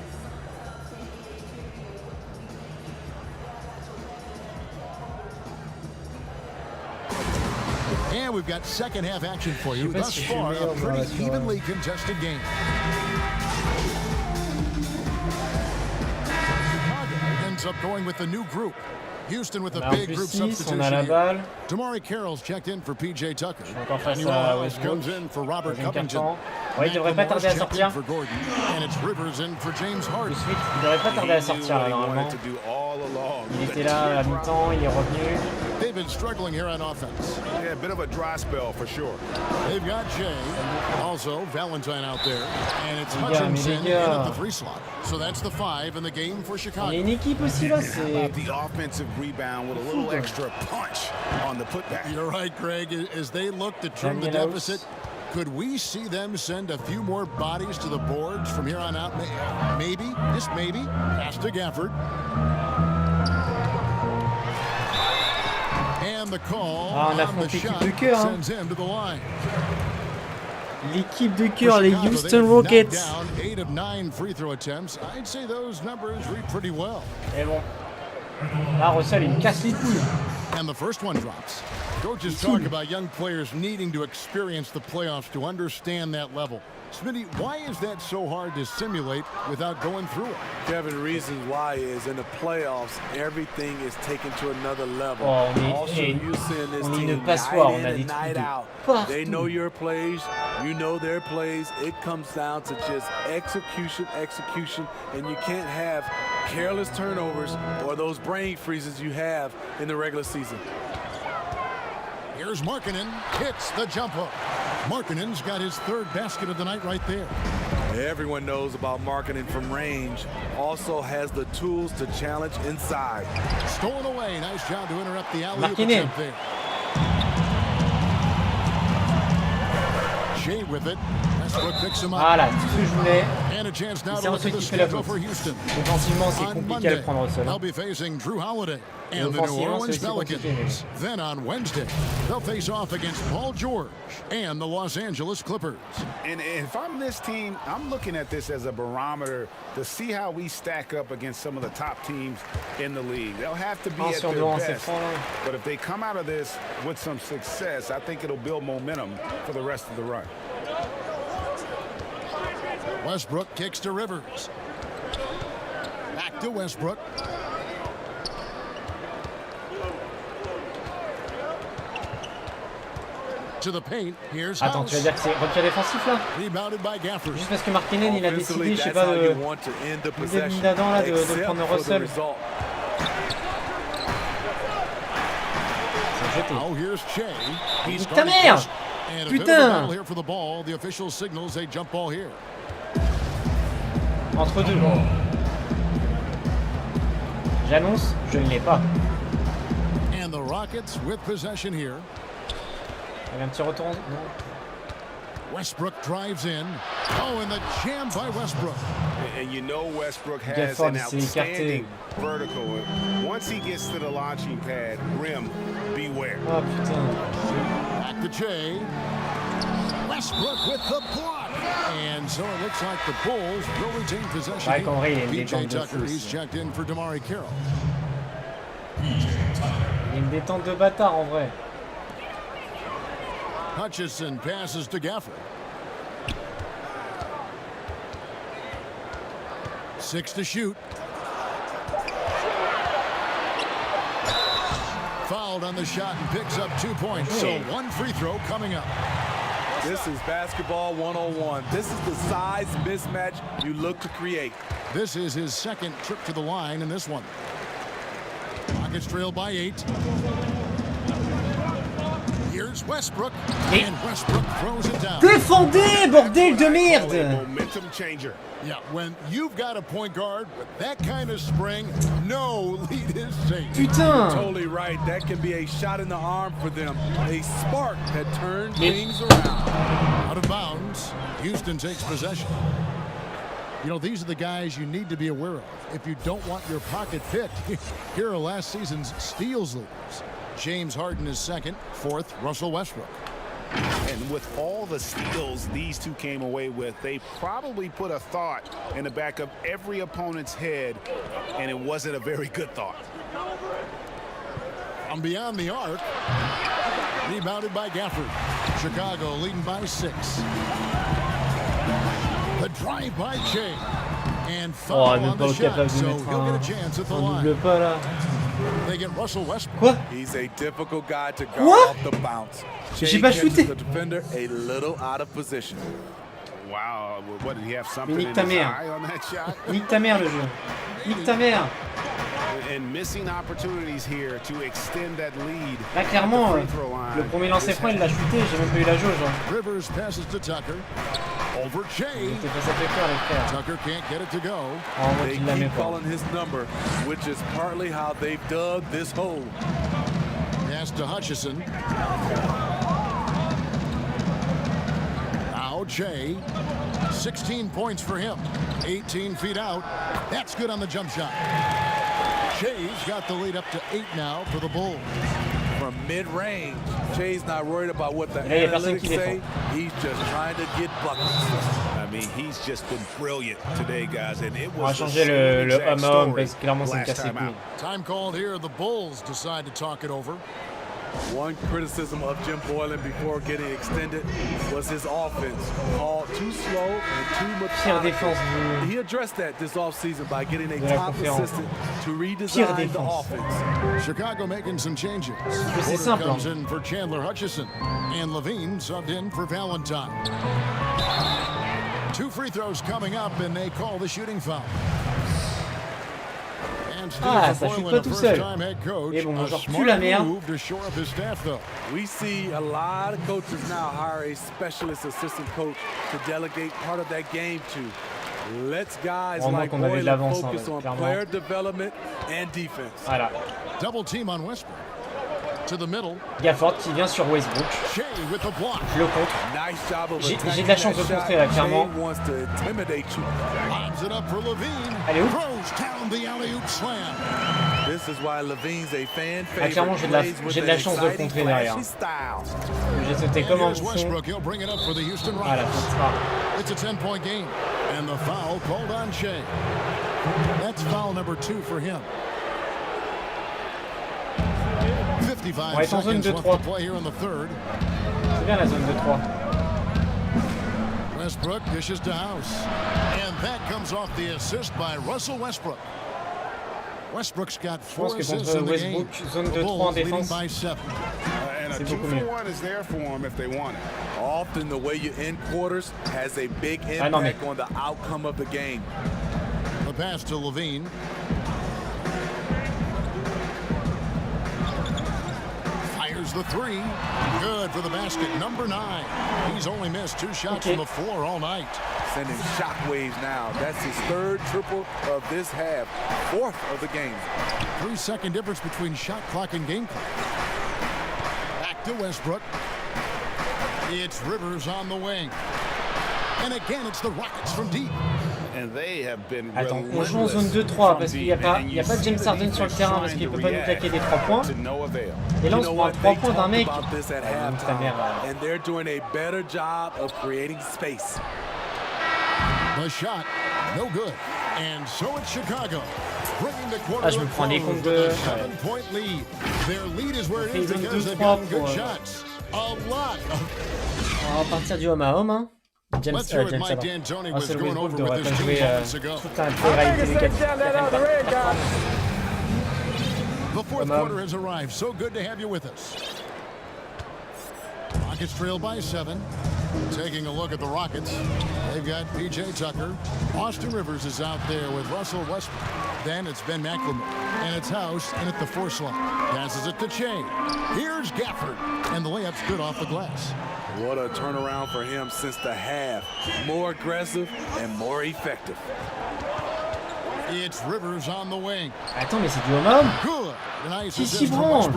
And we've got second half action for you. Thus far, a pretty evenly contested game. Chicago ends up going with the new group. Houston with a En big plus group 6, on a substitution la here. balle. Damari Carroll's checked in for PJ Tucker. Encore face New à Orleans Westbrook. comes in for Robert Deuxième Covington. carton. Ouais, il devrait pas tarder à sortir. For Gordon. And it's Rivers in for James Harden. Il devrait pas tarder à sortir là, normalement. Il était là à la mi-temps, il est revenu. They've been struggling here on offense. Yeah, a bit of a dry spell for sure. They've got Jay, also Valentine out there, and it's Les gars, Hutchinson mais les in gars. at the 3 slot. So that's the 5 in the game for Chicago. Il y a une équipe aussi là, How c'est. about the offensive rebound with a little extra punch on the putback? You're right, Greg. As they look to trim the deficit, could we see them send a few more bodies to the boards from here on out? Maybe, just maybe. Pass to Gafford. And the call Ah, on on affronte the l'équipe shot de cœur. Hein. sends him to the line. L'équipe de cœur, les Houston Rockets. Down 8 of 9 free throw attempts. I'd say those numbers read pretty well. Et bon. Là, Russell, il me casse les couilles. And the first one drops. Coaches talk about young players needing to experience the playoffs to understand that level. Smitty, why is that so hard to simulate without going through it? Kevin, reasons why is in the playoffs, everything is taken to another level. Oh, Also, you seeing this team une passoire, on night a in des and night trucs out. partout. They know your plays, you know their plays. It comes down to just execution, and you can't have careless turnovers or those brain freezes you have in the regular season. Here's Markkanen, hits the jump hook. Markkanen's got his 3rd basket of the night right there. Everyone knows about Markkanen from range. Also has the tools to challenge inside. Stolen away. Nice job to interrupt the alley-oop Markkanen. attempt there. Shea with it. Westbrook picks him up. Voilà, tout ce que je voulais. And a chance now C'est to look Russell at the qui fait la schedule faute. for Houston. Défensivement, c'est On compliqué à Monday, le prendre Russell. they'll be facing Drew Holiday and the New Offensivement, Orleans c'est aussi compliqué, Pelicans. Then on Wednesday, they'll face off against Paul George and the Los Angeles Clippers. And if I'm this team, I'm looking at this as a barometer to see how we stack up against some of the top teams in the league. They'll have to be at their best. But if they come out of this with some success, I think it'll build momentum for the rest of the run. Westbrook kicks to Rivers. Back to Westbrook. To the paint. Here's Attends, tu vas dire que c'est repère défensif là? Rebounded by Gafford. Juste parce que Markkanen il a décidé, je sais pas, de d'Adam là, de prendre Russell. C'est jeté. Oh, here's Shea. He's Ta mère! And a Putain! bit of a battle here for the ball. The official signals a jump ball here. Entre deux. J'annonce, je ne l'ai pas. And the Rockets with possession here. Il y a un petit retour. Non. Westbrook drives in. Oh, and the jam by Westbrook. And you know Westbrook has an outstanding vertical. Once he gets to the launching pad, rim, beware. Oh putain. Back to Jay. Westbrook with the block. And so it looks like the Bulls will retain possession. Ouais, qu'en vrai, il y a une PJ détente de Tucker, fou. he's checked in for Damari Carroll. Il y a une détente de bâtard en vrai. Hutchinson passes to Gafford. 6 to shoot. Fouled on the shot and picks up 2 points. So 1 free throw coming up. This is basketball 101. This is the size mismatch you look to create. This is his 2nd trip to the line in this one. Rockets trail by 8. Here's Westbrook. And Westbrook throws it down. Défendez, bordel de merde! Momentum changer. Yeah, when you've got a point guard with that kind of spring, no lead is safe. Putain! Totally right. That can be a shot in the arm for them. A spark that turns things around. Out of bounds. Houston takes possession. You know, these are the guys you need to be aware of if you don't want your pocket picked. Here are last season's steals leaders. James Harden is 2nd, 4th, Russell Westbrook. And with all the steals these two came away with, they probably put a thought in the back of every opponent's head, and it wasn't a very good thought. From beyond the arc, rebounded by Gafford. Chicago leading by 6. The drive by Jay. And foul on the shot, so he'll get a chance at the line. Double pas là. They get Russell Westbrook. Quoi? He's a difficult guy to guard off the bounce. J'ai pas shooté. The defender a little out of position. Wow, what did he have something Nique in ta his mère. eye on that shot? Nique ta mère le jeu. Nique ta mère. And missing opportunities here to extend that lead. Là clairement, le premier lancer franc il l'a shooté, j'ai même pas eu la jauge. Rivers passes to Tucker. Over Jay. Tucker can't get it to go. They keep calling his number, which is partly how they've dug this hole. Pass to Hutchison. Now Jay. 16 points for him. 18 feet out. That's good on the jump shot. Jay's got the lead up to 8 now for the Bulls. From mid-range, Jay's not worried about what the analytics say. He's just trying to get buckets. I mean, he's just been brilliant today, guys, and it On va was changer le homme à homme parce que clairement c'est une casse les couilles. Time called here. The Bulls decide to talk it over. One criticism of Jim Boylan before getting extended was his offense. Called too slow and too methodical. He addressed that this offseason by getting a top assistant to redesign the offense. Chicago making some changes. Porter comes in for Chandler Hutchison, and Levine subbed in for Valentine. 2 free throws coming up, and they call the shooting foul. Ah, ça chute pas tout seul. Et bon, genre tue la merde. We see a lot of coaches now hire a specialist assistant coach to delegate part of that game to. Let's guys like Boylan focus on player development and defense. Voilà. Double team on Westbrook. To the middle. Gafford qui vient sur Westbrook. Je le contre. J'ai de la chance de contrer là, clairement. Allez, où? Ah, clairement, j'ai de la chance de le contrer derrière. J'ai sauté comme un fou. Voilà, It's a 10-point game. And the foul called on Shea. That's foul number 2 for him. On va être en zone de 3. C'est bien la zone de 3. Westbrook dishes to House. And that comes off the assist by Russell Westbrook. Westbrook's got 4 assists in the game. Zone de 3 en défense. And a 2-for-1 is there for him if they want it. Often the way you end quarters has a big impact on the outcome of the game. The pass to Levine. The 3. Good for the basket. Number 9. He's only missed 2 shots from the floor all night. Sending shockwaves now. That's his 3rd triple of this half. 4th of the game. 3-second difference between shot clock and game clock. Back to Westbrook. It's Rivers on the wing. And again, it's the Rockets from deep. And they have been Attends, on joue en zone 2-3 parce qu'il n'y a pas James Harden sur le terrain parce qu'il ne peut pas nous claquer des 3 points. Et là on se prend un 3 points d'un mec. Ta mère. And they're doing a better job of creating space. The shot, no good. And so it's Chicago. Ah, je me prends des comptes de... Point lead. Their lead is where it is because they've gotten good shots. A lot. On va partir du homme à homme, hein. James Russell Westbrook devrait pas jouer toute l'intégralité des 4. The fourth quarter has arrived. So good to have you with us. Rockets trail by 7. Taking a look at the Rockets. They've got P.J. Tucker. Austin Rivers is out there with Russell Westbrook. Then it's Ben McLemore. And it's House and at the 4 slot. Passes it to Che. Here's Gafford. And the layup's good off the glass. What a turnaround for him since the half. More aggressive and more effective. It's Rivers on the wing. Attends, mais c'est du homme. Good. Qui s'y branle?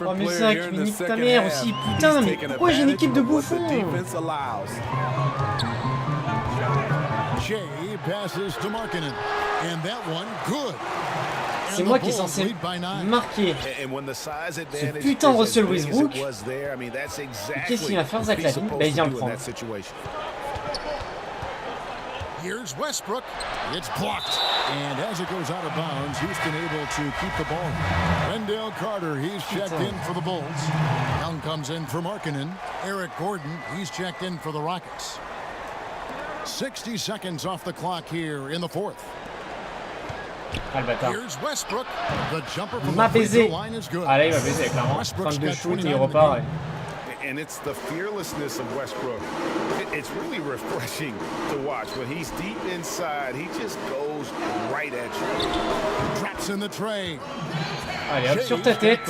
Oh mais ça, qui nique ta mère aussi. Putain, mais pourquoi j'ai une équipe de bouffons? Shea passes to Markkanen. And that one, good. C'est moi qui est censé marquer ce putain de Russell Westbrook. Qu'est-ce qu'il va faire, Zach Lavine? Bah, il vient le prendre. Here's Westbrook. It's blocked. And as it goes out of bounds, Houston able to keep the ball. Wendell Carter, he's checked in for the Bulls. Young comes in for Markkanen. Eric Gordon, he's checked in for the Rockets. 60 seconds off the clock here in the 4th. Ah le bâtard. Il m'a baisé. Ah là il m'a baisé clairement. 32 shoots et il repart. And it's the fearlessness of Westbrook. It's really refreshing to watch. When he's deep inside, he just goes right at you. Drops in the tray. Allez hop, sur ta tête.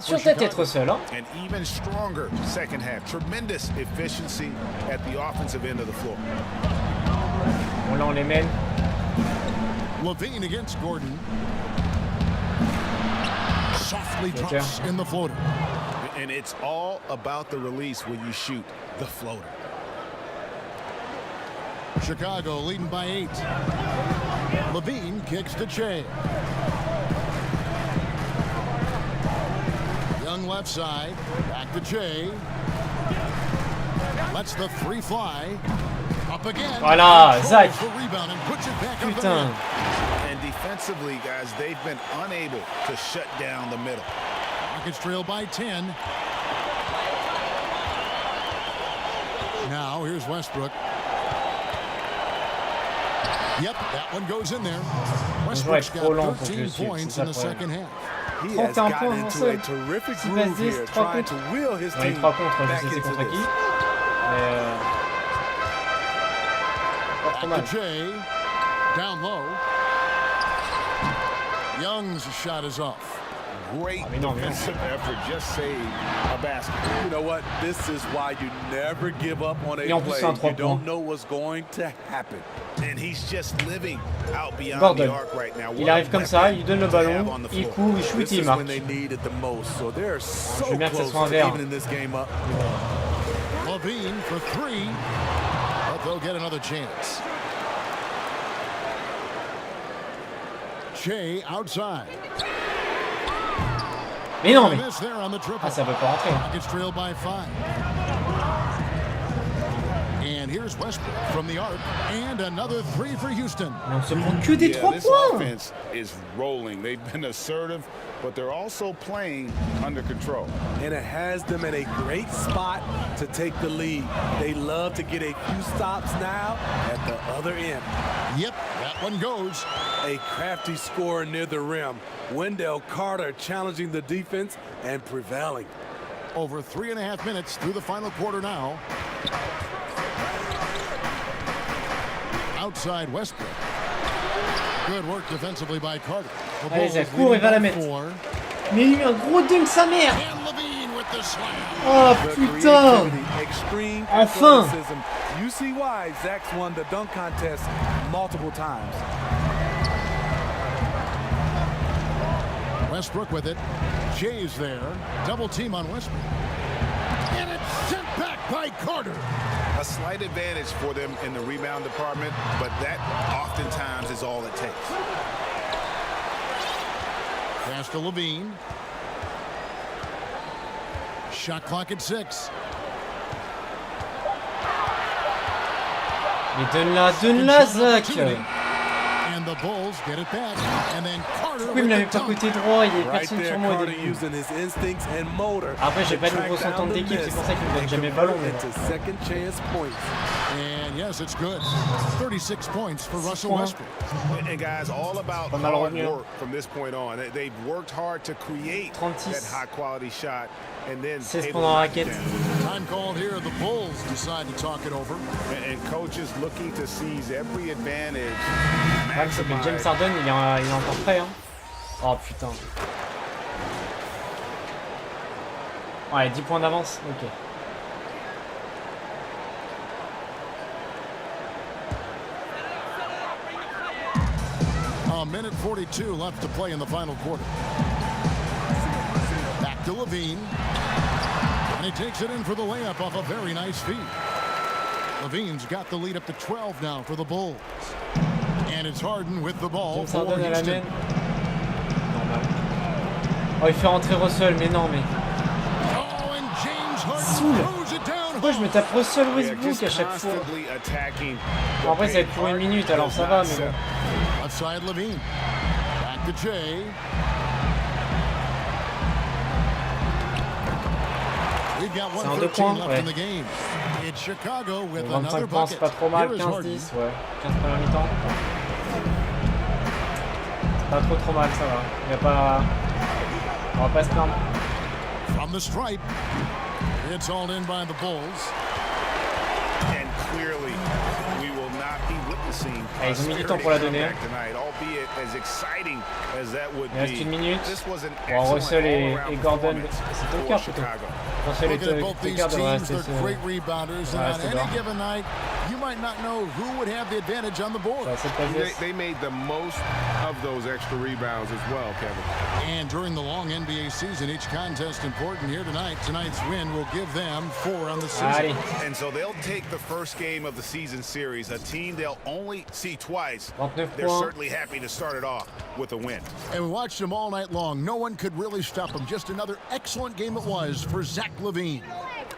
Sur ta tête, Russell. Hein. And even stronger second half. Tremendous efficiency at the offensive end of the floor. Bon là on les mène. Levine against Gordon. Softly drops in the floater. And it's all about the release when you shoot the floater. Chicago leading by 8. Levine kicks to Che. Young left side. Back to Che. Lets the three fly. Up again. Voilà, Zach. Putain. And defensively, guys, they've been unable to shut down the middle. Rockets trail by 10. Now here's Westbrook. Yep, that one goes in there. Westbrook's got 13 points in the second half. He has gotten into a terrific groove here, trying to wheel his team back into this. Back to Jay. Down low. Young's shot is off. Great defensive effort, just saved a basket. You know what? This is why you never give up on a play. You don't know what's going to happen. And he's just living out beyond the arc right now. Il arrive comme ça, il donne le ballon, il court, il shoot, il marque. When they need it the most. So they're so Je vais mettre close ça to evening this game up. Levine for 3, but they'll get another chance. Shea outside. Mais non, mais... Ah, ça veut pas rentrer. Rockets trail by 5. And here's Westbrook from the arc, and another 3 for Houston. On se prend que des 3 this points. Offense is rolling. They've been assertive, but they're also playing under control. And it has them in a great spot to take the lead. They love to get a few stops now at the other end. Yep, that one goes. A crafty score near the rim. Wendell Carter challenging the defense and prevailing. Over 3.5 minutes through the final quarter now. Outside Westbrook. Good work defensively by Carter. Allez, ça court et va la mettre. Mais il met un gros dunk sa mère. Oh putain. Enfin. You see why Zach's won the dunk contest multiple times. Westbrook with it. Jay's there. Double team on Westbrook. And it's sent back by Carter. A slight advantage for them in the rebound department, but that oftentimes is all it takes. Pass to Levine. Shot clock at 6. Mais donne-la, Zach. And the Bulls get it back. And then Carter. Pourquoi il me l'avait pas côté droit? Il y avait personne sur moi au début. Après, j'ai pas de gros entente d'équipe, c'est pour ça qu'il me donne jamais le ballon. And yes, it's good. 36 points for Russell Westbrook. And guys, all about hard work from this point on. They've worked hard to create that high quality shot. And then 16 pendant la raquette. Time called here. The Bulls decide to talk it over. And coaches looking to seize every advantage. Mais James Harden, il est encore prêt. Hein. Oh putain. Ouais, 10 points d'avance. Ok. A minute 42 left to play in the final quarter. Back to Levine. And he takes it in for the layup off a very nice feed. Levine's got the lead up to 12 now for the Bulls. And it's Harden with the ball for Houston. Oh, il fait rentrer Russell, mais non, mais... Soul. Pourquoi je me tape Russell Westbrook à chaque fois? Bon, après, ça va être pour 1 minute, alors ça va, mais bon. Outside Levine. Back to Jay. C'est un 2 points, ouais. 25 points, c'est pas trop mal. 15-10, ouais. 15 première mi-temps. Pas trop mal, ça va. Il y a pas... On va pas se plaindre. From the stripe, it's all in by the Bulls. And clearly, we will not be witnessing ils ont mis du temps pour la donner. tonight, albeit as exciting as that would Il reste be. une minute. This was an Bon, Russell et Gordon, c'est deux quarts plutôt. Russell et deux quarts devraient rester sur... Great rebounders, and on any given night, you might not know who would have the advantage on the board. They made the most of those extra rebounds as well, Kevin. And during the long NBA season, each contest important here tonight. Tonight's win will give them 4 on the season. And so they'll take the first game of the season series, a team they'll only see twice. They're certainly happy to start it off with a win. And we watched them all night long. No one could really stop them. Just another excellent game it was for Zach LaVine.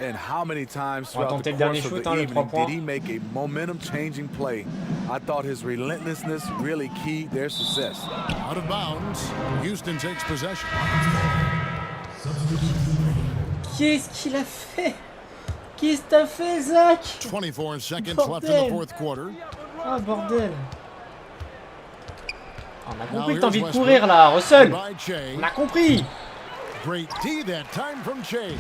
And how many times throughout the course of the evening did he make a momentum-changing play? I thought his relentlessness really keyed their success. Out of bounds, Houston takes possession. Qu'est-ce qu'il a fait? Qu'est-ce que t'as fait, Zach? 24 seconds left in the fourth quarter. Ah, bordel. On a compris que t'as envie de courir, là, Russell. On a compris. Great D that time from Che.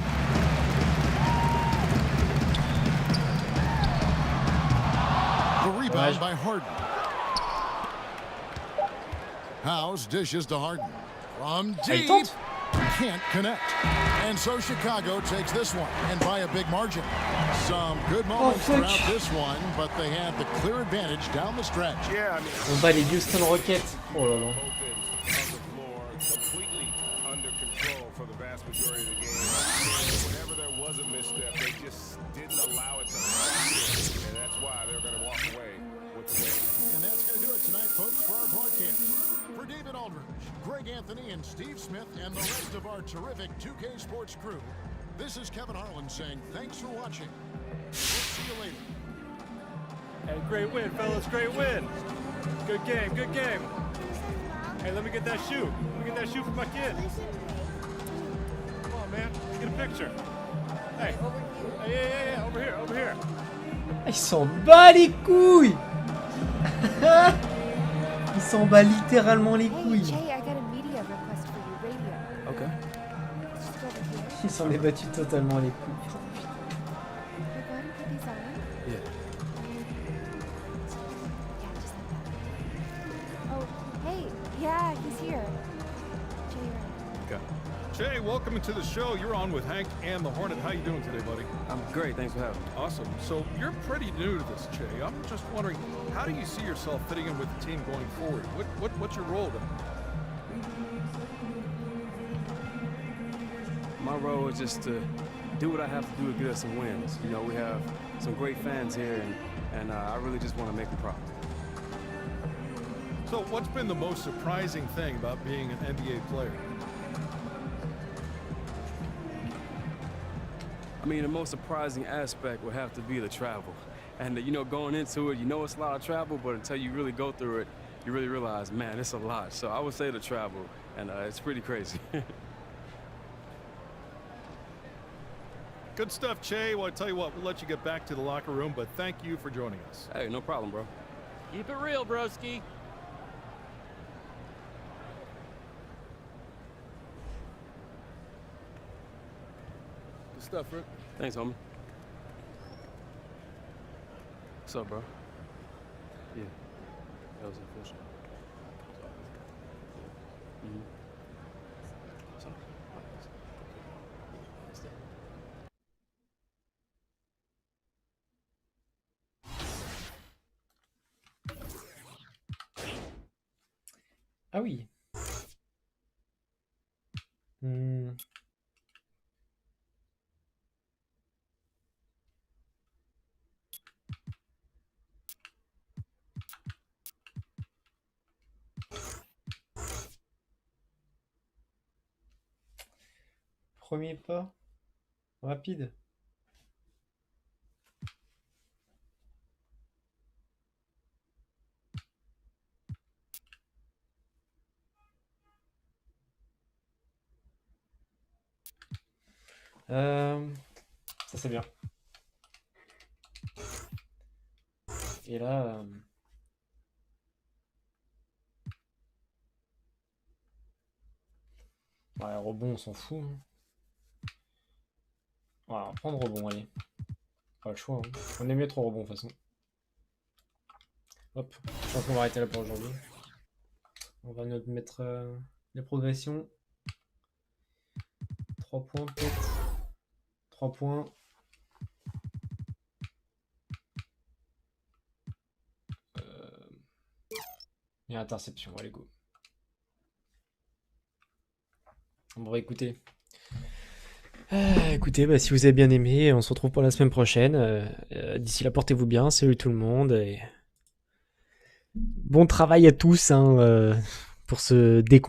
The rebound by Harden. House dishes to Harden. From deep. Can't connect. And so Chicago takes this one, and by a big margin. Some good moments throughout this one, but they have the clear advantage down the stretch. Yeah, On bat les Houston Rockets. Oh là là. completely under control for the vast majority of the game. Whenever there was a misstep, they just didn't allow it to happen. And that's why they're going to walk away with the win. And that's going to do it tonight, folks, for our broadcast. For David Aldridge, Greg Anthony, and Steve Smith, and the rest of our terrific 2K Sports crew, this is Kevin Harlan saying thanks for watching. We'll see you later. Hey, great win, fellas, great win. Good game, good game. Hey, let me get that shoe. Let me get that shoe for my kid. Come on, man, let's get a picture. Hey, hey, over here, over here. Ils s'en bat les couilles. Il s'en bat littéralement les couilles. Okay. Il s'en est battu totalement les couilles. Yeah. Oh, hey, yeah, he's here. Okay. Jay, welcome to the show. You're on with Hank and the Hornet. How you doing today, buddy? I'm great. Thanks for having me. Awesome. So you're pretty new to this, Jay. I'm just wondering, how do you see yourself fitting in with the team going forward? What's your role then? My role is just to do what I have to do to get us some wins. You know, we have some great fans here, and I really just want to make them proud. So what's been the most surprising thing about being an NBA player? I mean, the most surprising aspect would have to be the travel. And, you know, going into it, you know it's a lot of travel, but until you really go through it, you really realize, man, it's a lot. So I would say the travel, and it's pretty crazy. Good stuff, Che. Well, I tell you what, we'll let you get back to the locker room, but thank you for joining us. Hey, no problem, bro. Keep it real, broski. Good stuff, Rick. Thanks, homie. What's up, bro? Yeah, that was official. Ah oui. Premier pas rapide. Ça c'est bien. Et là, Ouais, rebond, on s'en fout. Hein. Ouais, on va prendre rebond, allez. Pas le choix. Hein. On est mieux trop rebond, de toute façon. Hop, je pense qu'on va arrêter là pour aujourd'hui. On va nous mettre les progressions. 3 points peut-être. 3 points. Et interception, allez go. Bon bah écoutez. Écoutez, bah, si vous avez bien aimé, on se retrouve pour la semaine prochaine. D'ici là, portez-vous bien. Salut tout le monde. Et... bon travail à tous hein, pour ce décompte.